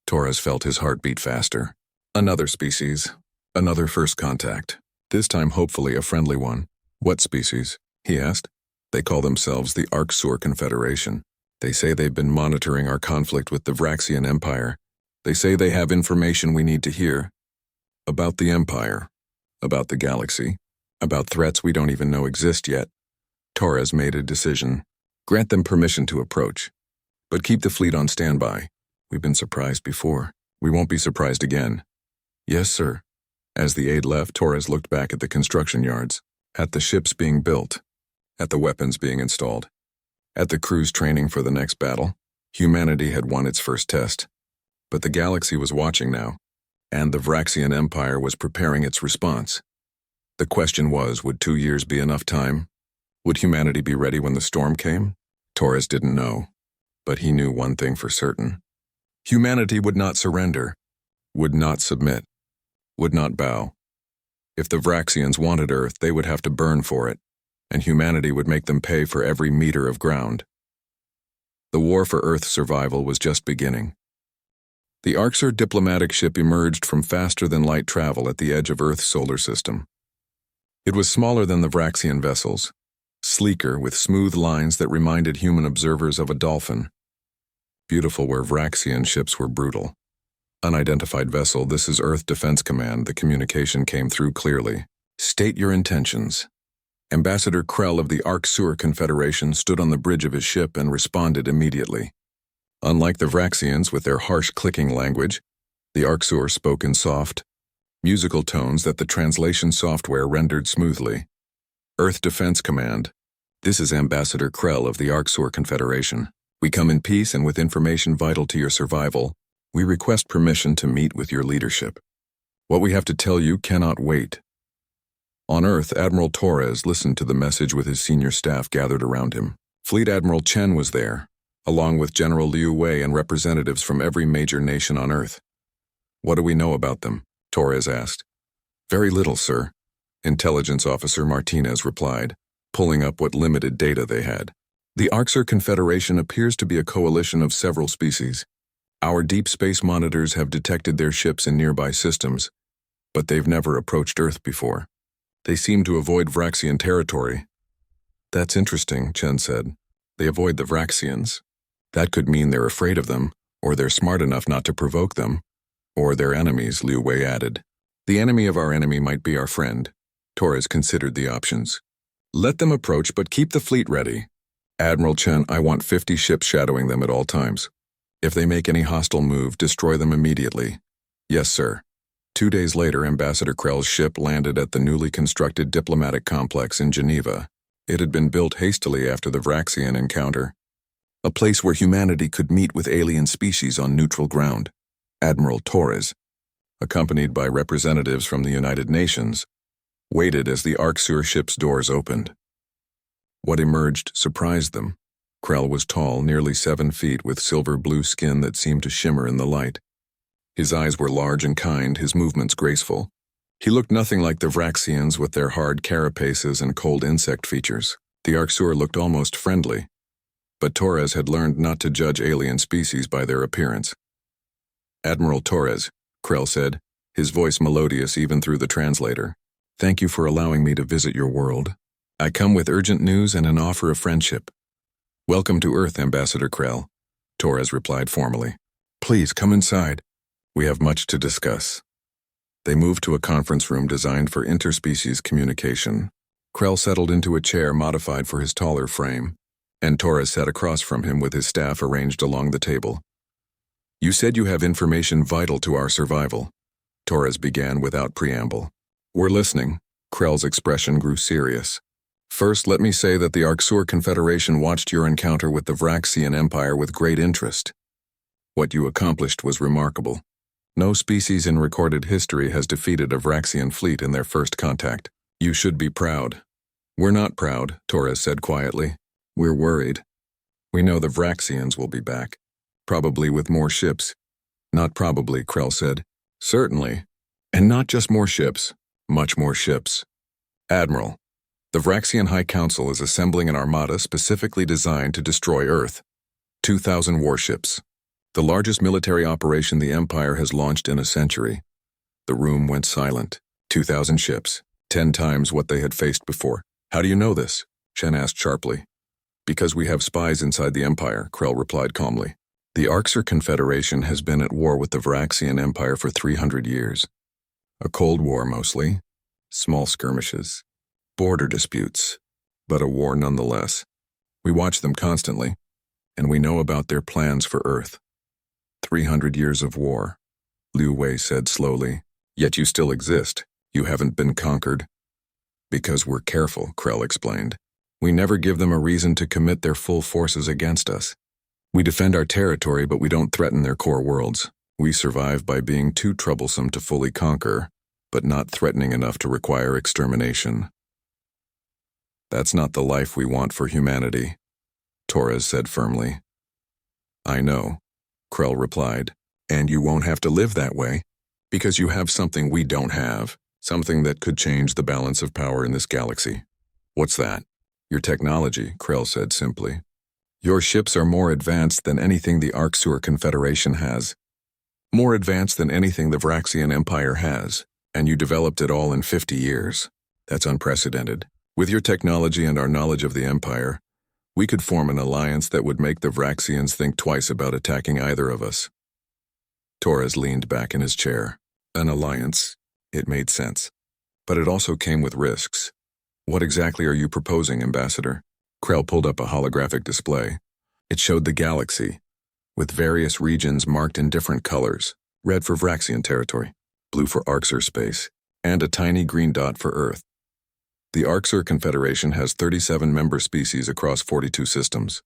Torres felt his heart beat faster. Another species. Another first contact. This time hopefully a friendly one. "What species?" he asked. "They call themselves the Arksur Confederation. They say they've been monitoring our conflict with the Vraxian Empire. They say they have information we need to hear. About the Empire. About the galaxy. About threats we don't even know exist yet." Torres made a decision. "Grant them permission to approach. But keep the fleet on standby. We've been surprised before. We won't be surprised again." "Yes, sir." As the aide left, Torres looked back at the construction yards, at the ships being built, at the weapons being installed, at the crews training for the next battle. Humanity had won its first test. But the galaxy was watching now, and the Vraxian Empire was preparing its response. The question was, would 2 years be enough time? Would humanity be ready when the storm came? Torres didn't know, but he knew one thing for certain. Humanity would not surrender, would not submit, would not bow. If the Vraxians wanted Earth, they would have to burn for it, and humanity would make them pay for every meter of ground. The war for Earth's survival was just beginning. The Arksur diplomatic ship emerged from faster-than-light travel at the edge of Earth's solar system. It was smaller than the Vraxian vessels, sleeker with smooth lines that reminded human observers of a dolphin. Beautiful where Vraxian ships were brutal. "Unidentified vessel, this is Earth Defense Command," the communication came through clearly. "State your intentions." Ambassador Krell of the Arksur Confederation stood on the bridge of his ship and responded immediately. Unlike the Vraxians with their harsh clicking language, the Arksur spoke in soft, musical tones that the translation software rendered smoothly. "Earth Defense Command, this is Ambassador Krell of the Arksur Confederation. We come in peace and with information vital to your survival. We request permission to meet with your leadership. What we have to tell you cannot wait." On Earth, Admiral Torres listened to the message with his senior staff gathered around him. Fleet Admiral Chen was there, along with General Liu Wei and representatives from every major nation on Earth. "What do we know about them?" Torres asked. "Very little, sir," Intelligence Officer Martinez replied, pulling up what limited data they had. "The Arksur Confederation appears to be a coalition of several species. Our deep space monitors have detected their ships in nearby systems, but they've never approached Earth before. They seem to avoid Vraxian territory." "That's interesting," Chen said. "They avoid the Vraxians. That could mean they're afraid of them, or they're smart enough not to provoke them, or they're enemies," Liu Wei added. "The enemy of our enemy might be our friend." Torres considered the options. "Let them approach, but keep the fleet ready. Admiral Chen, I want 50 ships shadowing them at all times. If they make any hostile move, destroy them immediately." "Yes, sir." 2 days later, Ambassador Krell's ship landed at the newly constructed diplomatic complex in Geneva. It had been built hastily after the Vraxian encounter. A place where humanity could meet with alien species on neutral ground. Admiral Torres, accompanied by representatives from the United Nations, waited as the Arksur ship's doors opened. What emerged surprised them. Krell was tall, nearly 7 feet, with silver-blue skin that seemed to shimmer in the light. His eyes were large and kind, his movements graceful. He looked nothing like the Vraxians with their hard carapaces and cold insect features. The Arxur looked almost friendly, but Torres had learned not to judge alien species by their appearance. "Admiral Torres," Krell said, his voice melodious even through the translator. "Thank you for allowing me to visit your world. I come with urgent news and an offer of friendship." "Welcome to Earth, Ambassador Krell," Torres replied formally. "Please come inside. We have much to discuss." They moved to a conference room designed for interspecies communication. Krell settled into a chair modified for his taller frame, and Torres sat across from him with his staff arranged along the table. "You said you have information vital to our survival," Torres began without preamble. "We're listening." Krell's expression grew serious. "First, let me say that the Arxur Confederation watched your encounter with the Vraxian Empire with great interest. What you accomplished was remarkable. No species in recorded history has defeated a Vraxian fleet in their first contact. You should be proud." "We're not proud," Torres said quietly. "We're worried. We know the Vraxians will be back. Probably with more ships." "Not probably," Krell said. "Certainly. And not just more ships, much more ships. Admiral, the Vraxian High Council is assembling an armada specifically designed to destroy Earth. 2,000 warships. The largest military operation the Empire has launched in a century." The room went silent. 2,000 ships, 10 times what they had faced before. "How do you know this?" Chen asked sharply. "Because we have spies inside the Empire," Krell replied calmly. "The Arxur Confederation has been at war with the Vraxian Empire for 300 years. A cold war mostly, small skirmishes, border disputes, but a war nonetheless. We watch them constantly, and we know about their plans for Earth. 300 years of war," Liu Wei said slowly. "Yet you still exist. You haven't been conquered." "Because we're careful," Krell explained. "We never give them a reason to commit their full forces against us. We defend our territory, but we don't threaten their core worlds. We survive by being too troublesome to fully conquer, but not threatening enough to require extermination. That's not the life we want for humanity," Torres said firmly. "I know," Krell replied, "and you won't have to live that way, because you have something we don't have, something that could change the balance of power in this galaxy." "What's that?" "Your technology," Krell said simply. "Your ships are more advanced than anything the Arxur Confederation has. More advanced than anything the Vraxian Empire has, and you developed it all in 50 years. That's unprecedented. With your technology and our knowledge of the Empire, we could form an alliance that would make the Vraxians think twice about attacking either of us." Torres leaned back in his chair. An alliance. It made sense. But it also came with risks. "What exactly are you proposing, Ambassador?" Krell pulled up a holographic display. It showed the galaxy, with various regions marked in different colors: red for Vraxian territory, blue for Arxur space, and a tiny green dot for Earth. "The Arxur Confederation has 37 member species across 42 systems.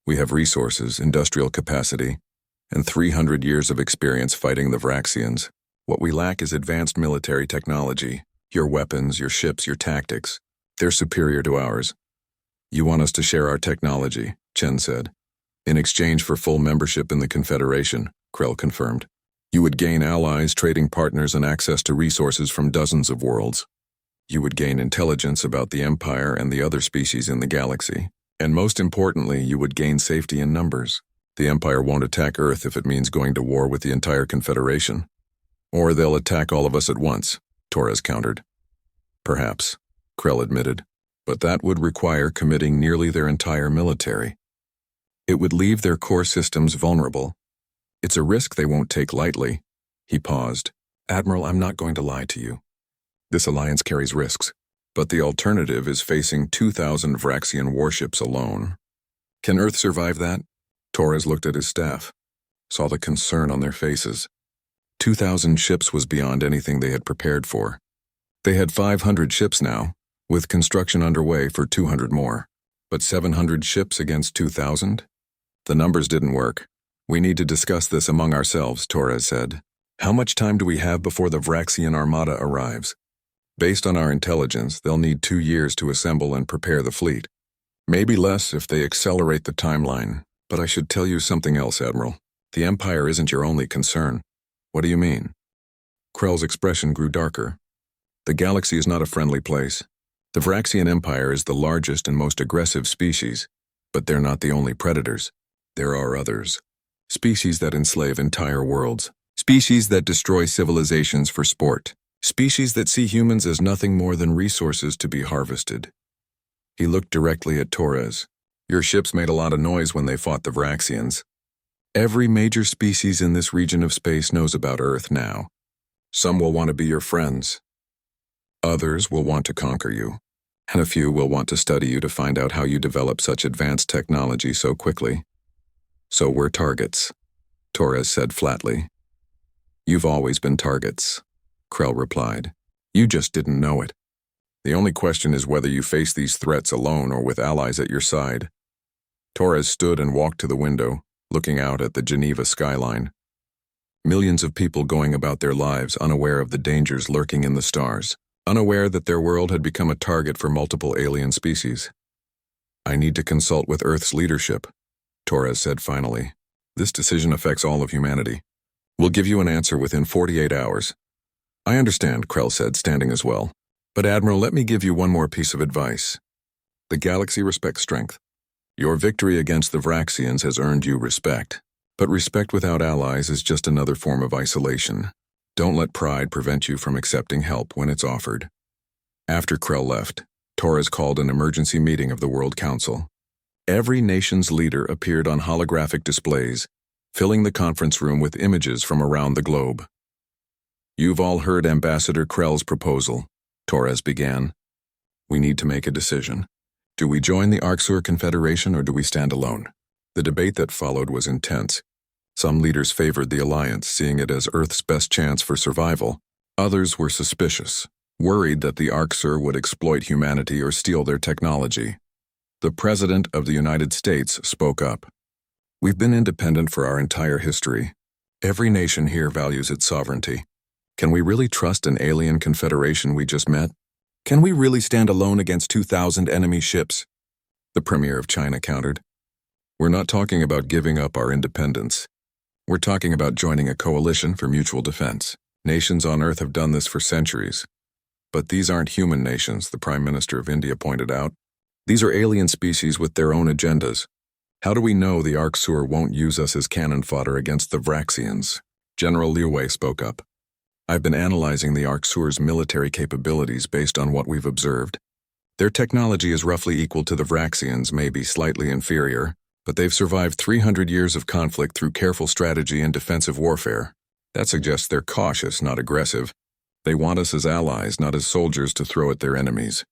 We have resources, industrial capacity, and 300 years of experience fighting the Vraxians. What we lack is advanced military technology. Your weapons, your ships, your tactics. They're superior to ours. You want us to share our technology," Chen said. "In exchange for full membership in the Confederation," Krell confirmed. "You would gain allies, trading partners, and access to resources from dozens of worlds. You would gain intelligence about the Empire and the other species in the galaxy. And most importantly, you would gain safety in numbers. The Empire won't attack Earth if it means going to war with the entire Confederation. Or they'll attack all of us at once," Torres countered. "Perhaps," Krell admitted, "but that would require committing nearly their entire military. It would leave their core systems vulnerable. It's a risk they won't take lightly." He paused. "Admiral, I'm not going to lie to you. This alliance carries risks, but the alternative is facing 2,000 Vraxian warships alone. Can Earth survive that?" Torres looked at his staff, saw the concern on their faces. 2,000 ships was beyond anything they had prepared for. They had 500 ships now, with construction underway for 200 more. But 700 ships against 2,000? The numbers didn't work. "We need to discuss this among ourselves," Torres said. "How much time do we have before the Vraxian armada arrives?" "Based on our intelligence, they'll need 2 years to assemble and prepare the fleet. Maybe less if they accelerate the timeline. But I should tell you something else, Admiral. The Empire isn't your only concern." "What do you mean?" Krell's expression grew darker. "The galaxy is not a friendly place. The Vraxian Empire is the largest and most aggressive species, but they're not the only predators. There are others. Species that enslave entire worlds. Species that destroy civilizations for sport. Species that see humans as nothing more than resources to be harvested. He looked directly at Torres. Your ships made a lot of noise when they fought the Vraxians. Every major species in this region of space knows about Earth now. Some will want to be your friends. Others will want to conquer you. And a few will want to study you to find out how you develop such advanced technology so quickly. So we're targets, Torres said flatly. You've always been targets, Krell replied. You just didn't know it. The only question is whether you face these threats alone or with allies at your side. Torres stood and walked to the window, looking out at the Geneva skyline. Millions of people going about their lives unaware of the dangers lurking in the stars, unaware that their world had become a target for multiple alien species. I need to consult with Earth's leadership, Torres said finally. This decision affects all of humanity. We'll give you an answer within 48 hours. I understand, Krell said, standing as well. But Admiral, let me give you one more piece of advice. The galaxy respects strength. Your victory against the Vraxians has earned you respect. But respect without allies is just another form of isolation. Don't let pride prevent you from accepting help when it's offered. After Krell left, Torres called an emergency meeting of the World Council. Every nation's leader appeared on holographic displays, filling the conference room with images from around the globe. You've all heard Ambassador Krell's proposal, Torres began. We need to make a decision. Do we join the Arxur Confederation or do we stand alone? The debate that followed was intense. Some leaders favored the alliance, seeing it as Earth's best chance for survival. Others were suspicious, worried that the Arxur would exploit humanity or steal their technology. The President of the United States spoke up. We've been independent for our entire history. Every nation here values its sovereignty. Can we really trust an alien confederation we just met? Can we really stand alone against 2,000 enemy ships? The Premier of China countered. We're not talking about giving up our independence. We're talking about joining a coalition for mutual defense. Nations on Earth have done this for centuries. But these aren't human nations, the Prime Minister of India pointed out. These are alien species with their own agendas. How do we know the Arxur won't use us as cannon fodder against the Vraxians? General Liu Wei spoke up. I've been analyzing the Arxur's military capabilities based on what we've observed. Their technology is roughly equal to the Vraxians, maybe slightly inferior, but they've survived 300 years of conflict through careful strategy and defensive warfare. That suggests they're cautious, not aggressive. They want us as allies, not as soldiers to throw at their enemies.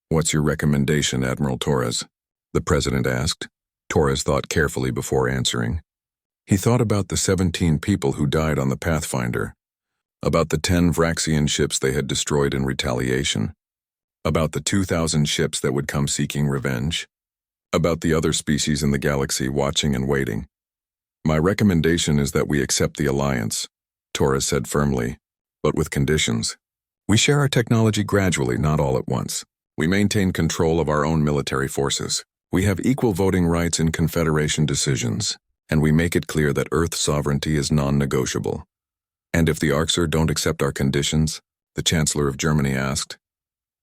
What's your recommendation, Admiral Torres? The President asked. Torres thought carefully before answering. He thought about the 17 people who died on the Pathfinder, about the 10 Vraxian ships they had destroyed in retaliation, about the 2,000 ships that would come seeking revenge, about the other species in the galaxy watching and waiting. My recommendation is that we accept the alliance, Torres said firmly, but with conditions. We share our technology gradually, not all at once. We maintain control of our own military forces. We have equal voting rights in Confederation decisions, and we make it clear that Earth sovereignty is non-negotiable. And if the Arxur don't accept our conditions, the Chancellor of Germany asked,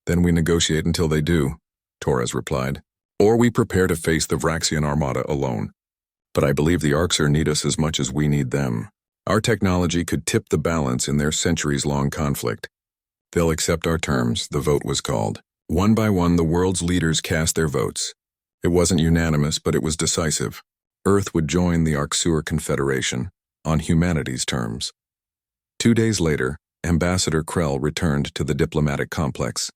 then we negotiate until they do, Torres replied. Or we prepare to face the Vraxian Armada alone. But I believe the Arxur need us as much as we need them. Our technology could tip the balance in their centuries-long conflict. They'll accept our terms, the vote was called. One by one, the world's leaders cast their votes. It wasn't unanimous, but it was decisive. Earth would join the Arxur Confederation, on humanity's terms. 2 days later, Ambassador Krell returned to the diplomatic complex.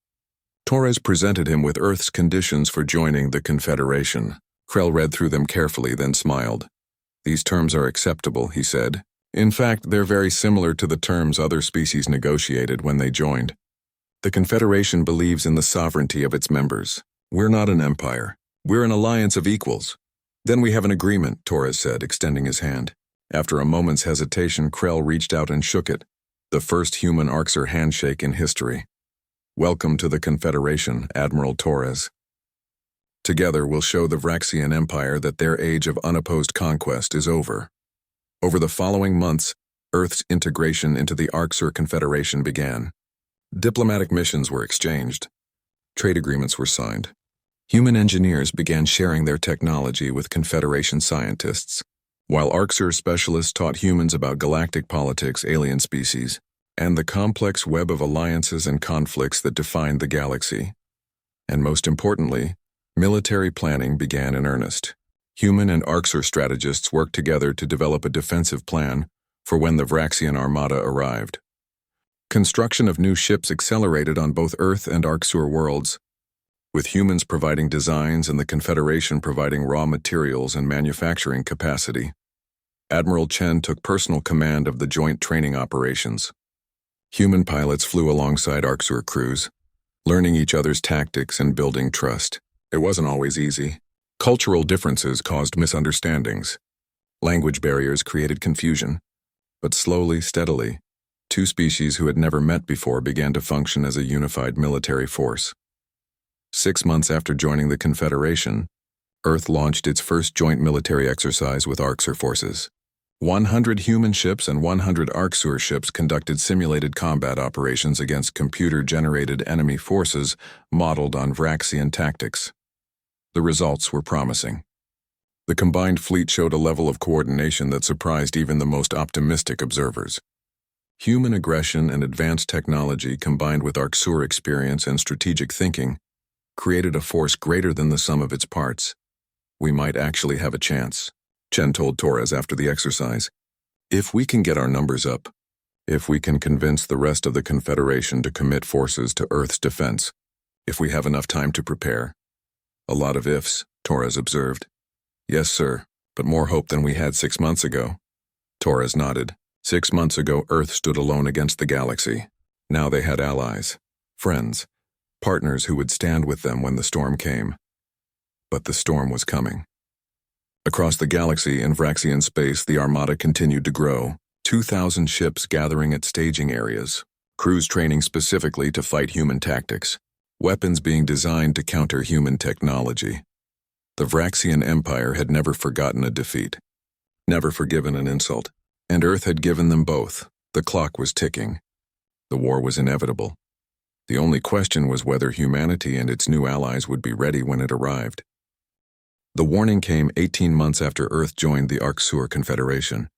Torres presented him with Earth's conditions for joining the Confederation. Krell read through them carefully, then smiled. These terms are acceptable, he said. In fact, they're very similar to the terms other species negotiated when they joined. The Confederation believes in the sovereignty of its members. We're not an empire. We're an alliance of equals. Then we have an agreement, Torres said, extending his hand. After a moment's hesitation, Krell reached out and shook it. The first human Arxur handshake in history. Welcome to the Confederation, Admiral Torres. Together we'll show the Vraxian Empire that their age of unopposed conquest is over. Over the following months, Earth's integration into the Arxur Confederation began. Diplomatic missions were exchanged. Trade agreements were signed. Human engineers began sharing their technology with Confederation scientists, while Arxur specialists taught humans about galactic politics, alien species, and the complex web of alliances and conflicts that defined the galaxy. And most importantly, military planning began in earnest. Human and Arxur strategists worked together to develop a defensive plan for when the Vraxian Armada arrived. Construction of new ships accelerated on both Earth and Arxur worlds, with humans providing designs and the Confederation providing raw materials and manufacturing capacity. Admiral Chen took personal command of the joint training operations. Human pilots flew alongside Arxur crews, learning each other's tactics and building trust. It wasn't always easy. Cultural differences caused misunderstandings. Language barriers created confusion. But slowly, steadily, two species who had never met before began to function as a unified military force. 6 months after joining the Confederation, Earth launched its first joint military exercise with Arxur forces. 100 human ships and 100 Arxur ships conducted simulated combat operations against computer-generated enemy forces modeled on Vraxian tactics. The results were promising. The combined fleet showed a level of coordination that surprised even the most optimistic observers. Human aggression and advanced technology combined with Arxur experience and strategic thinking created a force greater than the sum of its parts. We might actually have a chance, Chen told Torres after the exercise. If we can get our numbers up, if we can convince the rest of the Confederation to commit forces to Earth's defense, if we have enough time to prepare. A lot of ifs, Torres observed. Yes, sir, but more hope than we had 6 months ago. Torres nodded. 6 months ago, Earth stood alone against the galaxy. Now they had allies, friends, partners who would stand with them when the storm came. But the storm was coming. Across the galaxy in Vraxian space, the Armada continued to grow, 2,000 ships gathering at staging areas, crews training specifically to fight human tactics, weapons being designed to counter human technology. The Vraxian Empire had never forgotten a defeat, never forgiven an insult, and Earth had given them both. The clock was ticking. The war was inevitable. The only question was whether humanity and its new allies would be ready when it arrived. The warning came 18 months after Earth joined the Arxur Confederation.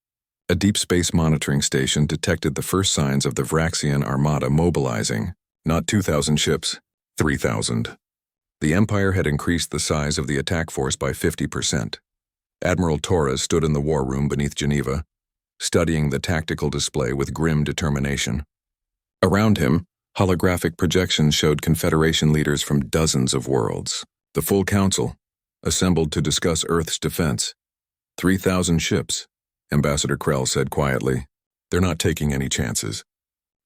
A deep space monitoring station detected the first signs of the Vraxian Armada mobilizing, not 2,000 ships, 3,000. The Empire had increased the size of the attack force by 50%. Admiral Torres stood in the war room beneath Geneva, studying the tactical display with grim determination. Around him, holographic projections showed Confederation leaders from dozens of worlds. The full council, assembled to discuss Earth's defense. 3,000 ships, Ambassador Krell said quietly. They're not taking any chances.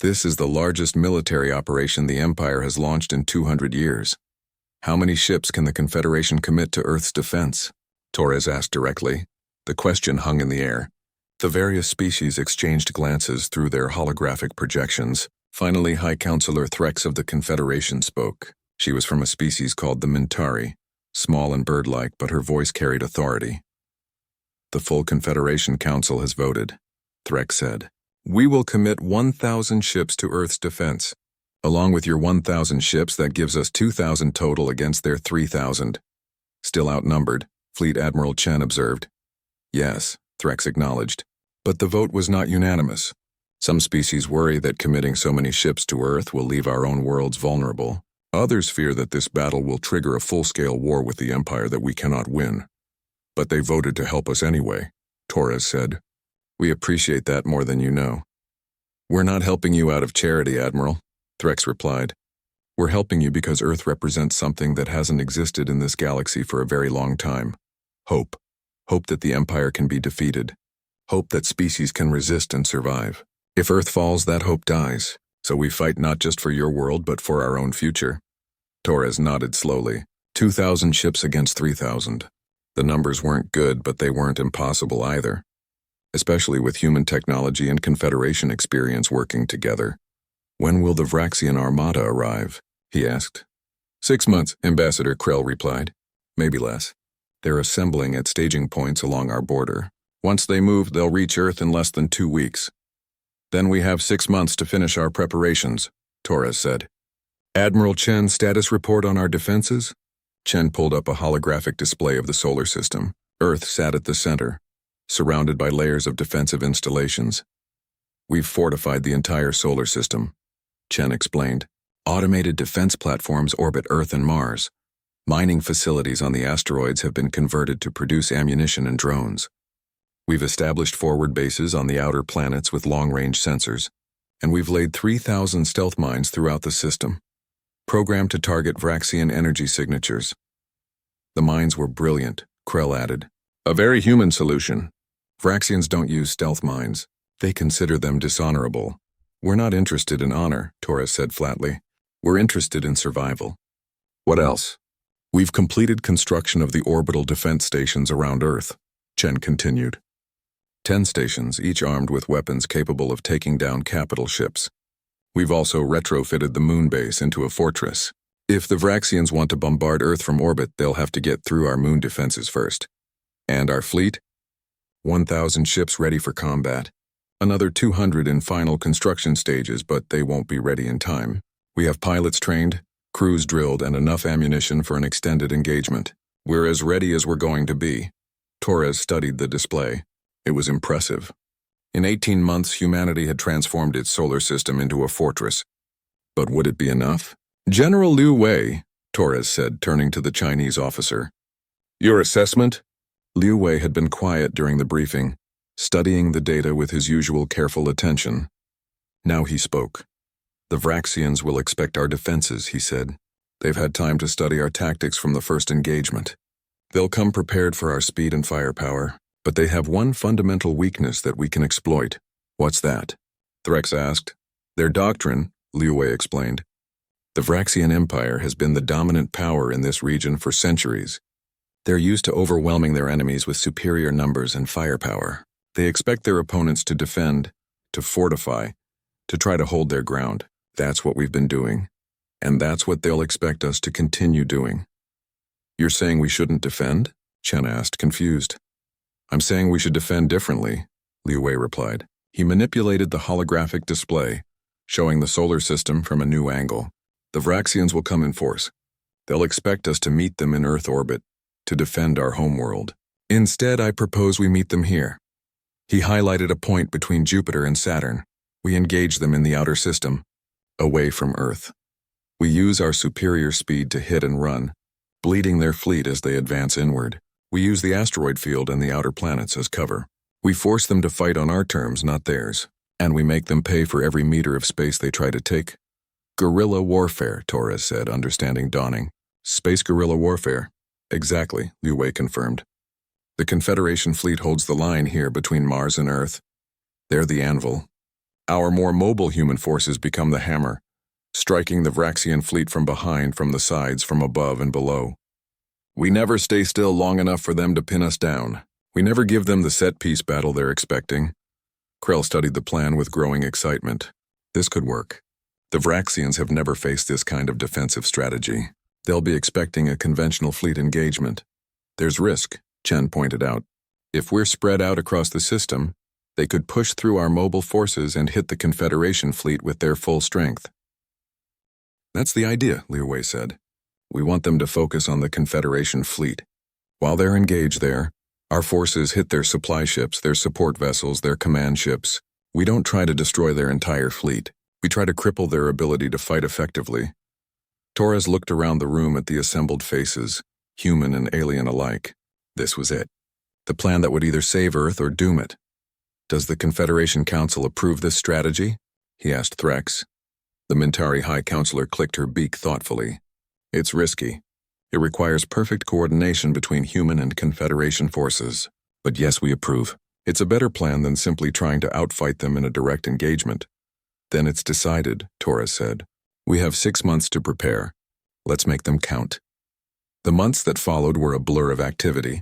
This is the largest military operation the Empire has launched in 200 years. How many ships can the Confederation commit to Earth's defense? Torres asked directly. The question hung in the air. The various species exchanged glances through their holographic projections. Finally, High Counselor Threx of the Confederation spoke. She was from a species called the Mintari, small and bird-like, but her voice carried authority. The full Confederation Council has voted, Threx said. We will commit 1,000 ships to Earth's defense. Along with your 1,000 ships, that gives us 2,000 total against their 3,000. Still outnumbered, Fleet Admiral Chen observed. Yes, Threx acknowledged. But the vote was not unanimous. Some species worry that committing so many ships to Earth will leave our own worlds vulnerable. Others fear that this battle will trigger a full-scale war with the Empire that we cannot win. But they voted to help us anyway, Torres said. We appreciate that more than you know. We're not helping you out of charity, Admiral, Threx replied. We're helping you because Earth represents something that hasn't existed in this galaxy for a very long time. Hope. Hope that the Empire can be defeated. Hope that species can resist and survive. If Earth falls, that hope dies. So we fight not just for your world, but for our own future. Torres nodded slowly. 2,000 ships against 3,000. The numbers weren't good, but they weren't impossible either. Especially with human technology and Confederation experience working together. When will the Vraxian Armada arrive? He asked. 6 months, Ambassador Krell replied. Maybe less. They're assembling at staging points along our border. Once they move, they'll reach Earth in less than 2 weeks. Then we have 6 months to finish our preparations, Torres said. Admiral Chen, status report on our defenses? Chen pulled up a holographic display of the solar system. Earth sat at the center, surrounded by layers of defensive installations. We've fortified the entire solar system, Chen explained. Automated defense platforms orbit Earth and Mars. Mining facilities on the asteroids have been converted to produce ammunition and drones. We've established forward bases on the outer planets with long-range sensors, and we've laid 3,000 stealth mines throughout the system, programmed to target Vraxian energy signatures. The mines were brilliant, Krell added. A very human solution. Vraxians don't use stealth mines. They consider them dishonorable. We're not interested in honor, Torres said flatly. We're interested in survival. What else? We've completed construction of the orbital defense stations around Earth, Chen continued. 10 stations, each armed with weapons capable of taking down capital ships. We've also retrofitted the moon base into a fortress. If the Vraxians want to bombard Earth from orbit, they'll have to get through our moon defenses first. And our fleet? 1,000 ships ready for combat. Another 200 in final construction stages, but they won't be ready in time. We have pilots trained, crews drilled, and enough ammunition for an extended engagement. We're as ready as we're going to be. Torres studied the display. It was impressive. In 18 months, humanity had transformed its solar system into a fortress. But would it be enough? General Liu Wei, Torres said, turning to the Chinese officer. Your assessment? Liu Wei had been quiet during the briefing, studying the data with his usual careful attention. Now he spoke. The Vraxians will expect our defenses, he said. They've had time to study our tactics from the first engagement. They'll come prepared for our speed and firepower, but they have one fundamental weakness that we can exploit. What's that? Threx asked. Their doctrine, Liu Wei explained. The Vraxian Empire has been the dominant power in this region for centuries. They're used to overwhelming their enemies with superior numbers and firepower. They expect their opponents to defend, to fortify, to try to hold their ground. That's what we've been doing, and that's what they'll expect us to continue doing. You're saying we shouldn't defend? Chen asked, confused. I'm saying we should defend differently, Liu Wei replied. He manipulated the holographic display, showing the solar system from a new angle. The Vraxians will come in force. They'll expect us to meet them in Earth orbit, to defend our homeworld. Instead, I propose we meet them here. He highlighted a point between Jupiter and Saturn. We engage them in the outer system, away from Earth. We use our superior speed to hit and run, bleeding their fleet as they advance inward. We use the asteroid field and the outer planets as cover. We force them to fight on our terms, not theirs, and we make them pay for every meter of space they try to take. Guerrilla warfare, Torres said, understanding dawning. Space guerrilla warfare. Exactly, Liu Wei confirmed. The Confederation fleet holds the line here between Mars and Earth. They're the anvil. Our more mobile human forces become the hammer, striking the Vraxian fleet from behind, from the sides, from above and below. We never stay still long enough for them to pin us down. We never give them the set-piece battle they're expecting. Krell studied the plan with growing excitement. This could work. The Vraxians have never faced this kind of defensive strategy. They'll be expecting a conventional fleet engagement. There's risk, Chen pointed out. If we're spread out across the system, they could push through our mobile forces and hit the Confederation fleet with their full strength. That's the idea, Liu Wei said. We want them to focus on the Confederation fleet. While they're engaged there, our forces hit their supply ships, their support vessels, their command ships. We don't try to destroy their entire fleet. We try to cripple their ability to fight effectively. Torres looked around the room at the assembled faces, human and alien alike. This was it. The plan that would either save Earth or doom it. Does the Confederation Council approve this strategy? He asked Threx. The Mintari High Counselor clicked her beak thoughtfully. It's risky. It requires perfect coordination between human and Confederation forces. But yes, we approve. It's a better plan than simply trying to outfight them in a direct engagement. Then it's decided, Torres said. We have 6 months to prepare. Let's make them count. The months that followed were a blur of activity.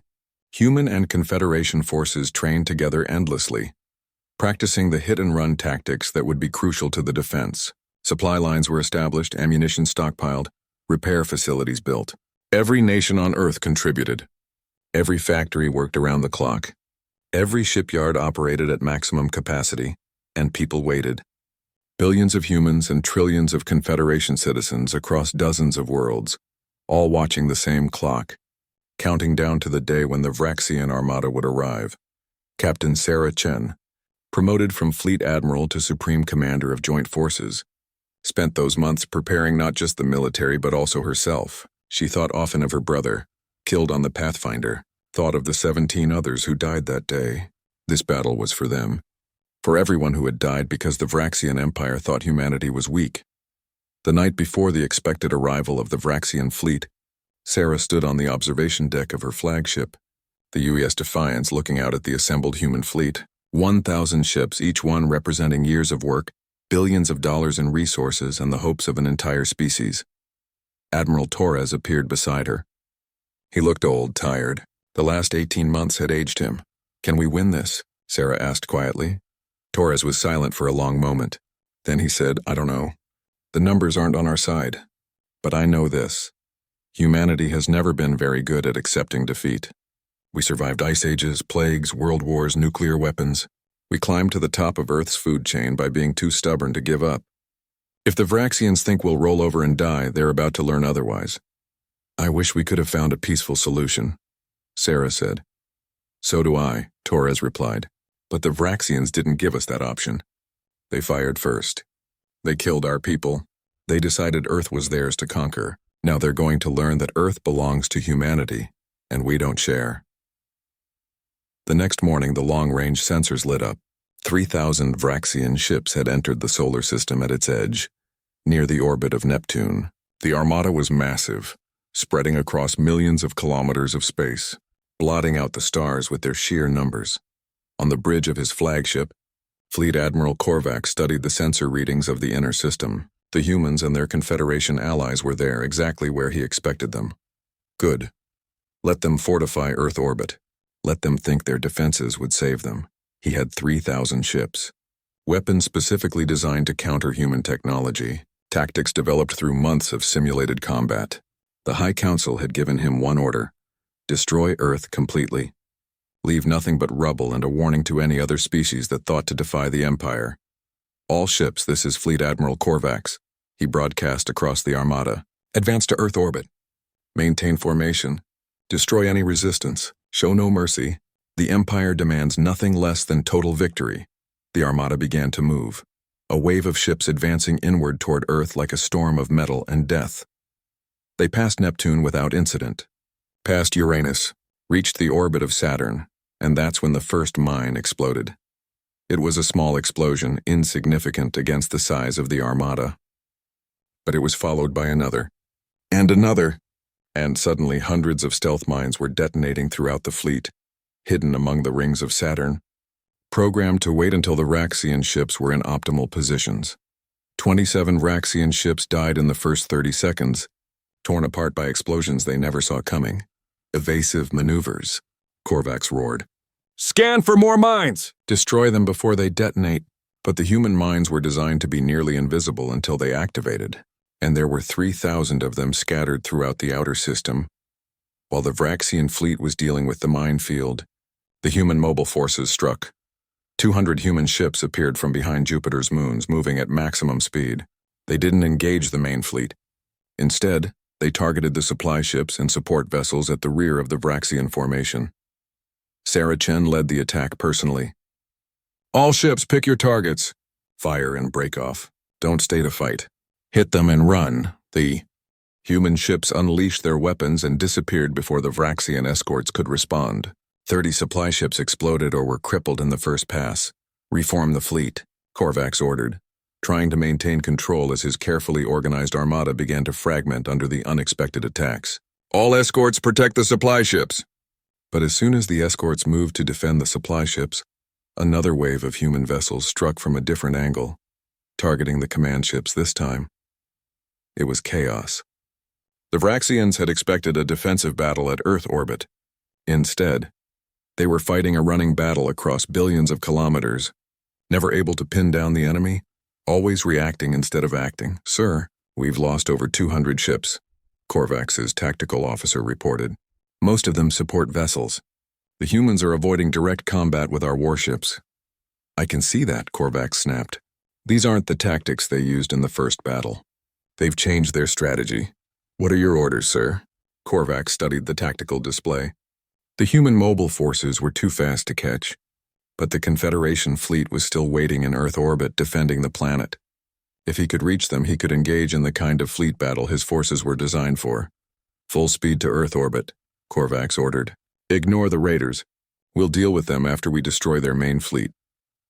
Human and Confederation forces trained together endlessly, practicing the hit-and-run tactics that would be crucial to the defense. Supply lines were established, ammunition stockpiled, repair facilities built. Every nation on Earth contributed. Every factory worked around the clock. Every shipyard operated at maximum capacity, and people waited. Billions of humans and trillions of Confederation citizens across dozens of worlds, all watching the same clock, counting down to the day when the Vraxian Armada would arrive. Captain Sarah Chen, promoted from Fleet Admiral to Supreme Commander of Joint Forces, spent those months preparing not just the military but also herself. She thought often of her brother, killed on the Pathfinder, thought of the 17 others who died that day. This battle was for them. For everyone who had died because the Vraxian Empire thought humanity was weak. The night before the expected arrival of the Vraxian fleet, Sarah stood on the observation deck of her flagship, the UES Defiance, looking out at the assembled human fleet. 1,000 ships, each one representing years of work, billions of dollars in resources, and the hopes of an entire species. Admiral Torres appeared beside her. He looked old, tired. The last 18 months had aged him. "Can we win this?" Sarah asked quietly. Torres was silent for a long moment. Then he said, "I don't know. The numbers aren't on our side. But I know this. Humanity has never been very good at accepting defeat. We survived ice ages, plagues, world wars, nuclear weapons. We climbed to the top of Earth's food chain by being too stubborn to give up. If the Vraxians think we'll roll over and die, they're about to learn otherwise. I wish we could have found a peaceful solution," Sarah said. "So do I," Torres replied. "But the Vraxians didn't give us that option. They fired first. They killed our people. They decided Earth was theirs to conquer. Now they're going to learn that Earth belongs to humanity, and we don't share." The next morning, the long-range sensors lit up. 3,000 Vraxian ships had entered the solar system at its edge, near the orbit of Neptune. The Armada was massive, spreading across millions of kilometers of space, blotting out the stars with their sheer numbers. On the bridge of his flagship, Fleet Admiral Korvac studied the sensor readings of the inner system. The humans and their Confederation allies were there, exactly where he expected them. Good. Let them fortify Earth orbit. Let them think their defenses would save them. He had 3,000 ships. Weapons specifically designed to counter human technology. Tactics developed through months of simulated combat. The High Council had given him one order: destroy Earth completely. Leave nothing but rubble, and a warning to any other species that thought to defy the Empire. "All ships, this is Fleet Admiral Korvax," he broadcast across the Armada. "Advance to Earth orbit. Maintain formation. Destroy any resistance. Show no mercy. The Empire demands nothing less than total victory." The Armada began to move, a wave of ships advancing inward toward Earth like a storm of metal and death. They passed Neptune without incident, passed Uranus, reached the orbit of Saturn, and that's when the first mine exploded. It was a small explosion, insignificant against the size of the Armada. But it was followed by another, and another, and suddenly hundreds of stealth mines were detonating throughout the fleet, hidden among the rings of Saturn, programmed to wait until the Vraxian ships were in optimal positions. 27 Vraxian ships died in the first 30 seconds, torn apart by explosions they never saw coming. "Evasive maneuvers," Korvax roared. "Scan for more mines! Destroy them before they detonate." But the human mines were designed to be nearly invisible until they activated, and there were 3,000 of them scattered throughout the outer system. While the Vraxian fleet was dealing with the minefield, the human mobile forces struck. 200 human ships appeared from behind Jupiter's moons, moving at maximum speed. They didn't engage the main fleet. Instead, they targeted the supply ships and support vessels at the rear of the Vraxian formation. Sarah Chen led the attack personally. "All ships, pick your targets. Fire and break off. Don't stay to fight. Hit them and run." The human ships unleashed their weapons and disappeared before the Vraxian escorts could respond. 30 supply ships exploded or were crippled in the first pass. "Reform the fleet," Korvax ordered, trying to maintain control as his carefully organized armada began to fragment under the unexpected attacks. "All escorts protect the supply ships." But as soon as the escorts moved to defend the supply ships, another wave of human vessels struck from a different angle, targeting the command ships this time. It was chaos. The Vraxians had expected a defensive battle at Earth orbit. Instead, they were fighting a running battle across billions of kilometers, never able to pin down the enemy, always reacting instead of acting. "Sir, we've lost over 200 ships," Korvax's tactical officer reported. "Most of them support vessels. The humans are avoiding direct combat with our warships." "I can see that," Korvax snapped. These aren't the tactics they used in the first battle. They've changed their strategy. What are your orders, sir? Korvax studied the tactical display. The human mobile forces were too fast to catch, but the Confederation fleet was still waiting in Earth orbit defending the planet. If he could reach them, he could engage in the kind of fleet battle his forces were designed for. Full speed to Earth orbit, Korvax ordered. Ignore the raiders. We'll deal with them after we destroy their main fleet.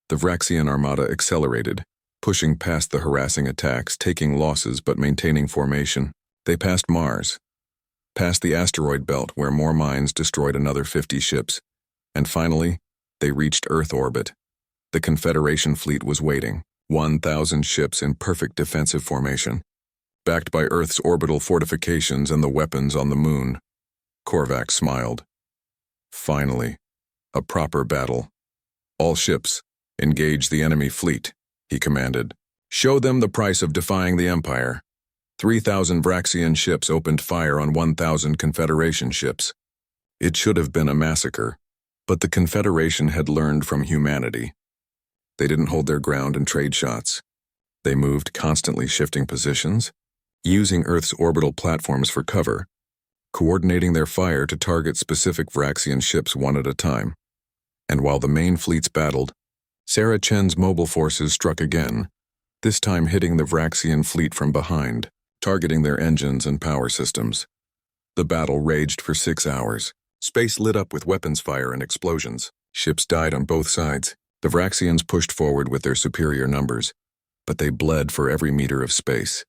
The Vraxian armada accelerated, pushing past the harassing attacks, taking losses but maintaining formation. They passed Mars, past the asteroid belt where more mines destroyed another 50 ships, and finally, they reached Earth orbit. The Confederation fleet was waiting, 1,000 ships in perfect defensive formation, backed by Earth's orbital fortifications and the weapons on the moon. Korvax smiled. Finally, a proper battle. All ships, engage the enemy fleet, he commanded. Show them the price of defying the Empire. 3,000 Vraxian ships opened fire on 1,000 Confederation ships. It should have been a massacre, but the Confederation had learned from humanity. They didn't hold their ground and trade shots. They moved, constantly shifting positions, using Earth's orbital platforms for cover, coordinating their fire to target specific Vraxian ships one at a time. And while the main fleets battled, Sarah Chen's mobile forces struck again, this time hitting the Vraxian fleet from behind, targeting their engines and power systems. The battle raged for 6 hours. Space lit up with weapons fire and explosions. Ships died on both sides. The Vraxians pushed forward with their superior numbers, but they bled for every meter of space.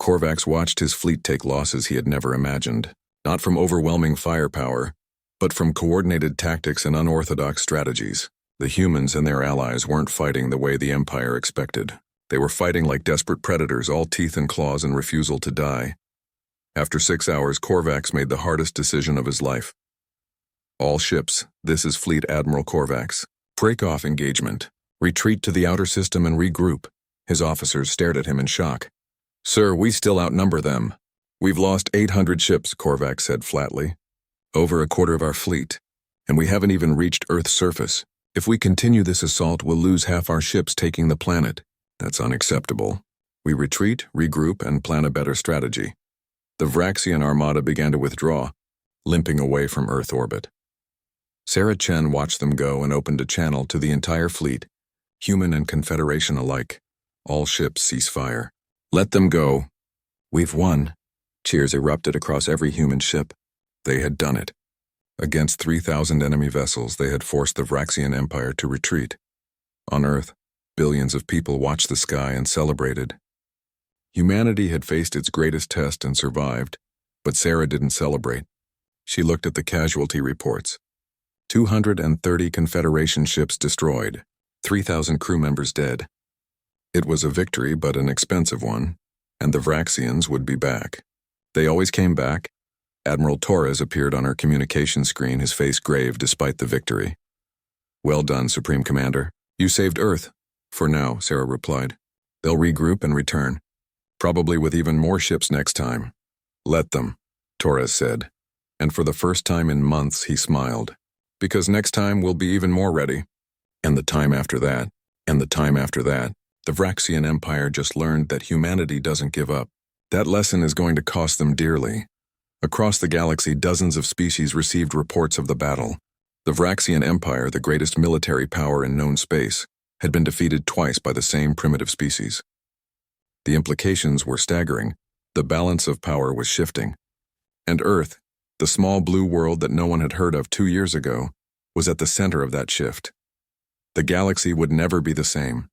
Korvax watched his fleet take losses he had never imagined, not from overwhelming firepower, but from coordinated tactics and unorthodox strategies. The humans and their allies weren't fighting the way the Empire expected. They were fighting like desperate predators, all teeth and claws and refusal to die. After 6 hours, Korvax made the hardest decision of his life. All ships, this is Fleet Admiral Korvax. Break off engagement. Retreat to the outer system and regroup. His officers stared at him in shock. Sir, we still outnumber them. We've lost 800 ships, Korvax said flatly. Over a quarter of our fleet. And we haven't even reached Earth's surface. If we continue this assault, we'll lose half our ships taking the planet. That's unacceptable. We retreat, regroup, and plan a better strategy. The Vraxian armada began to withdraw, limping away from Earth orbit. Sarah Chen watched them go and opened a channel to the entire fleet, human and Confederation alike. All ships cease fire. Let them go. We've won. Cheers erupted across every human ship. They had done it. Against 3,000 enemy vessels, they had forced the Vraxian Empire to retreat. On Earth, billions of people watched the sky and celebrated. Humanity had faced its greatest test and survived, but Sarah didn't celebrate. She looked at the casualty reports. 230 Confederation ships destroyed, 3,000 crew members dead. It was a victory, but an expensive one, and the Vraxians would be back. They always came back. Admiral Torres appeared on her communication screen, his face grave despite the victory. Well done, Supreme Commander. You saved Earth. For now, Sarah replied. They'll regroup and return, probably with even more ships next time. Let them, Torres said, and for the first time in months he smiled. Because next time we'll be even more ready. And the time after that, and the time after that, the Vraxian Empire just learned that humanity doesn't give up. That lesson is going to cost them dearly. Across the galaxy, dozens of species received reports of the battle. The Vraxian Empire, the greatest military power in known space, had been defeated twice by the same primitive species. The implications were staggering. The balance of power was shifting. And Earth, the small blue world that no one had heard of 2 years ago, was at the center of that shift. The galaxy would never be the same.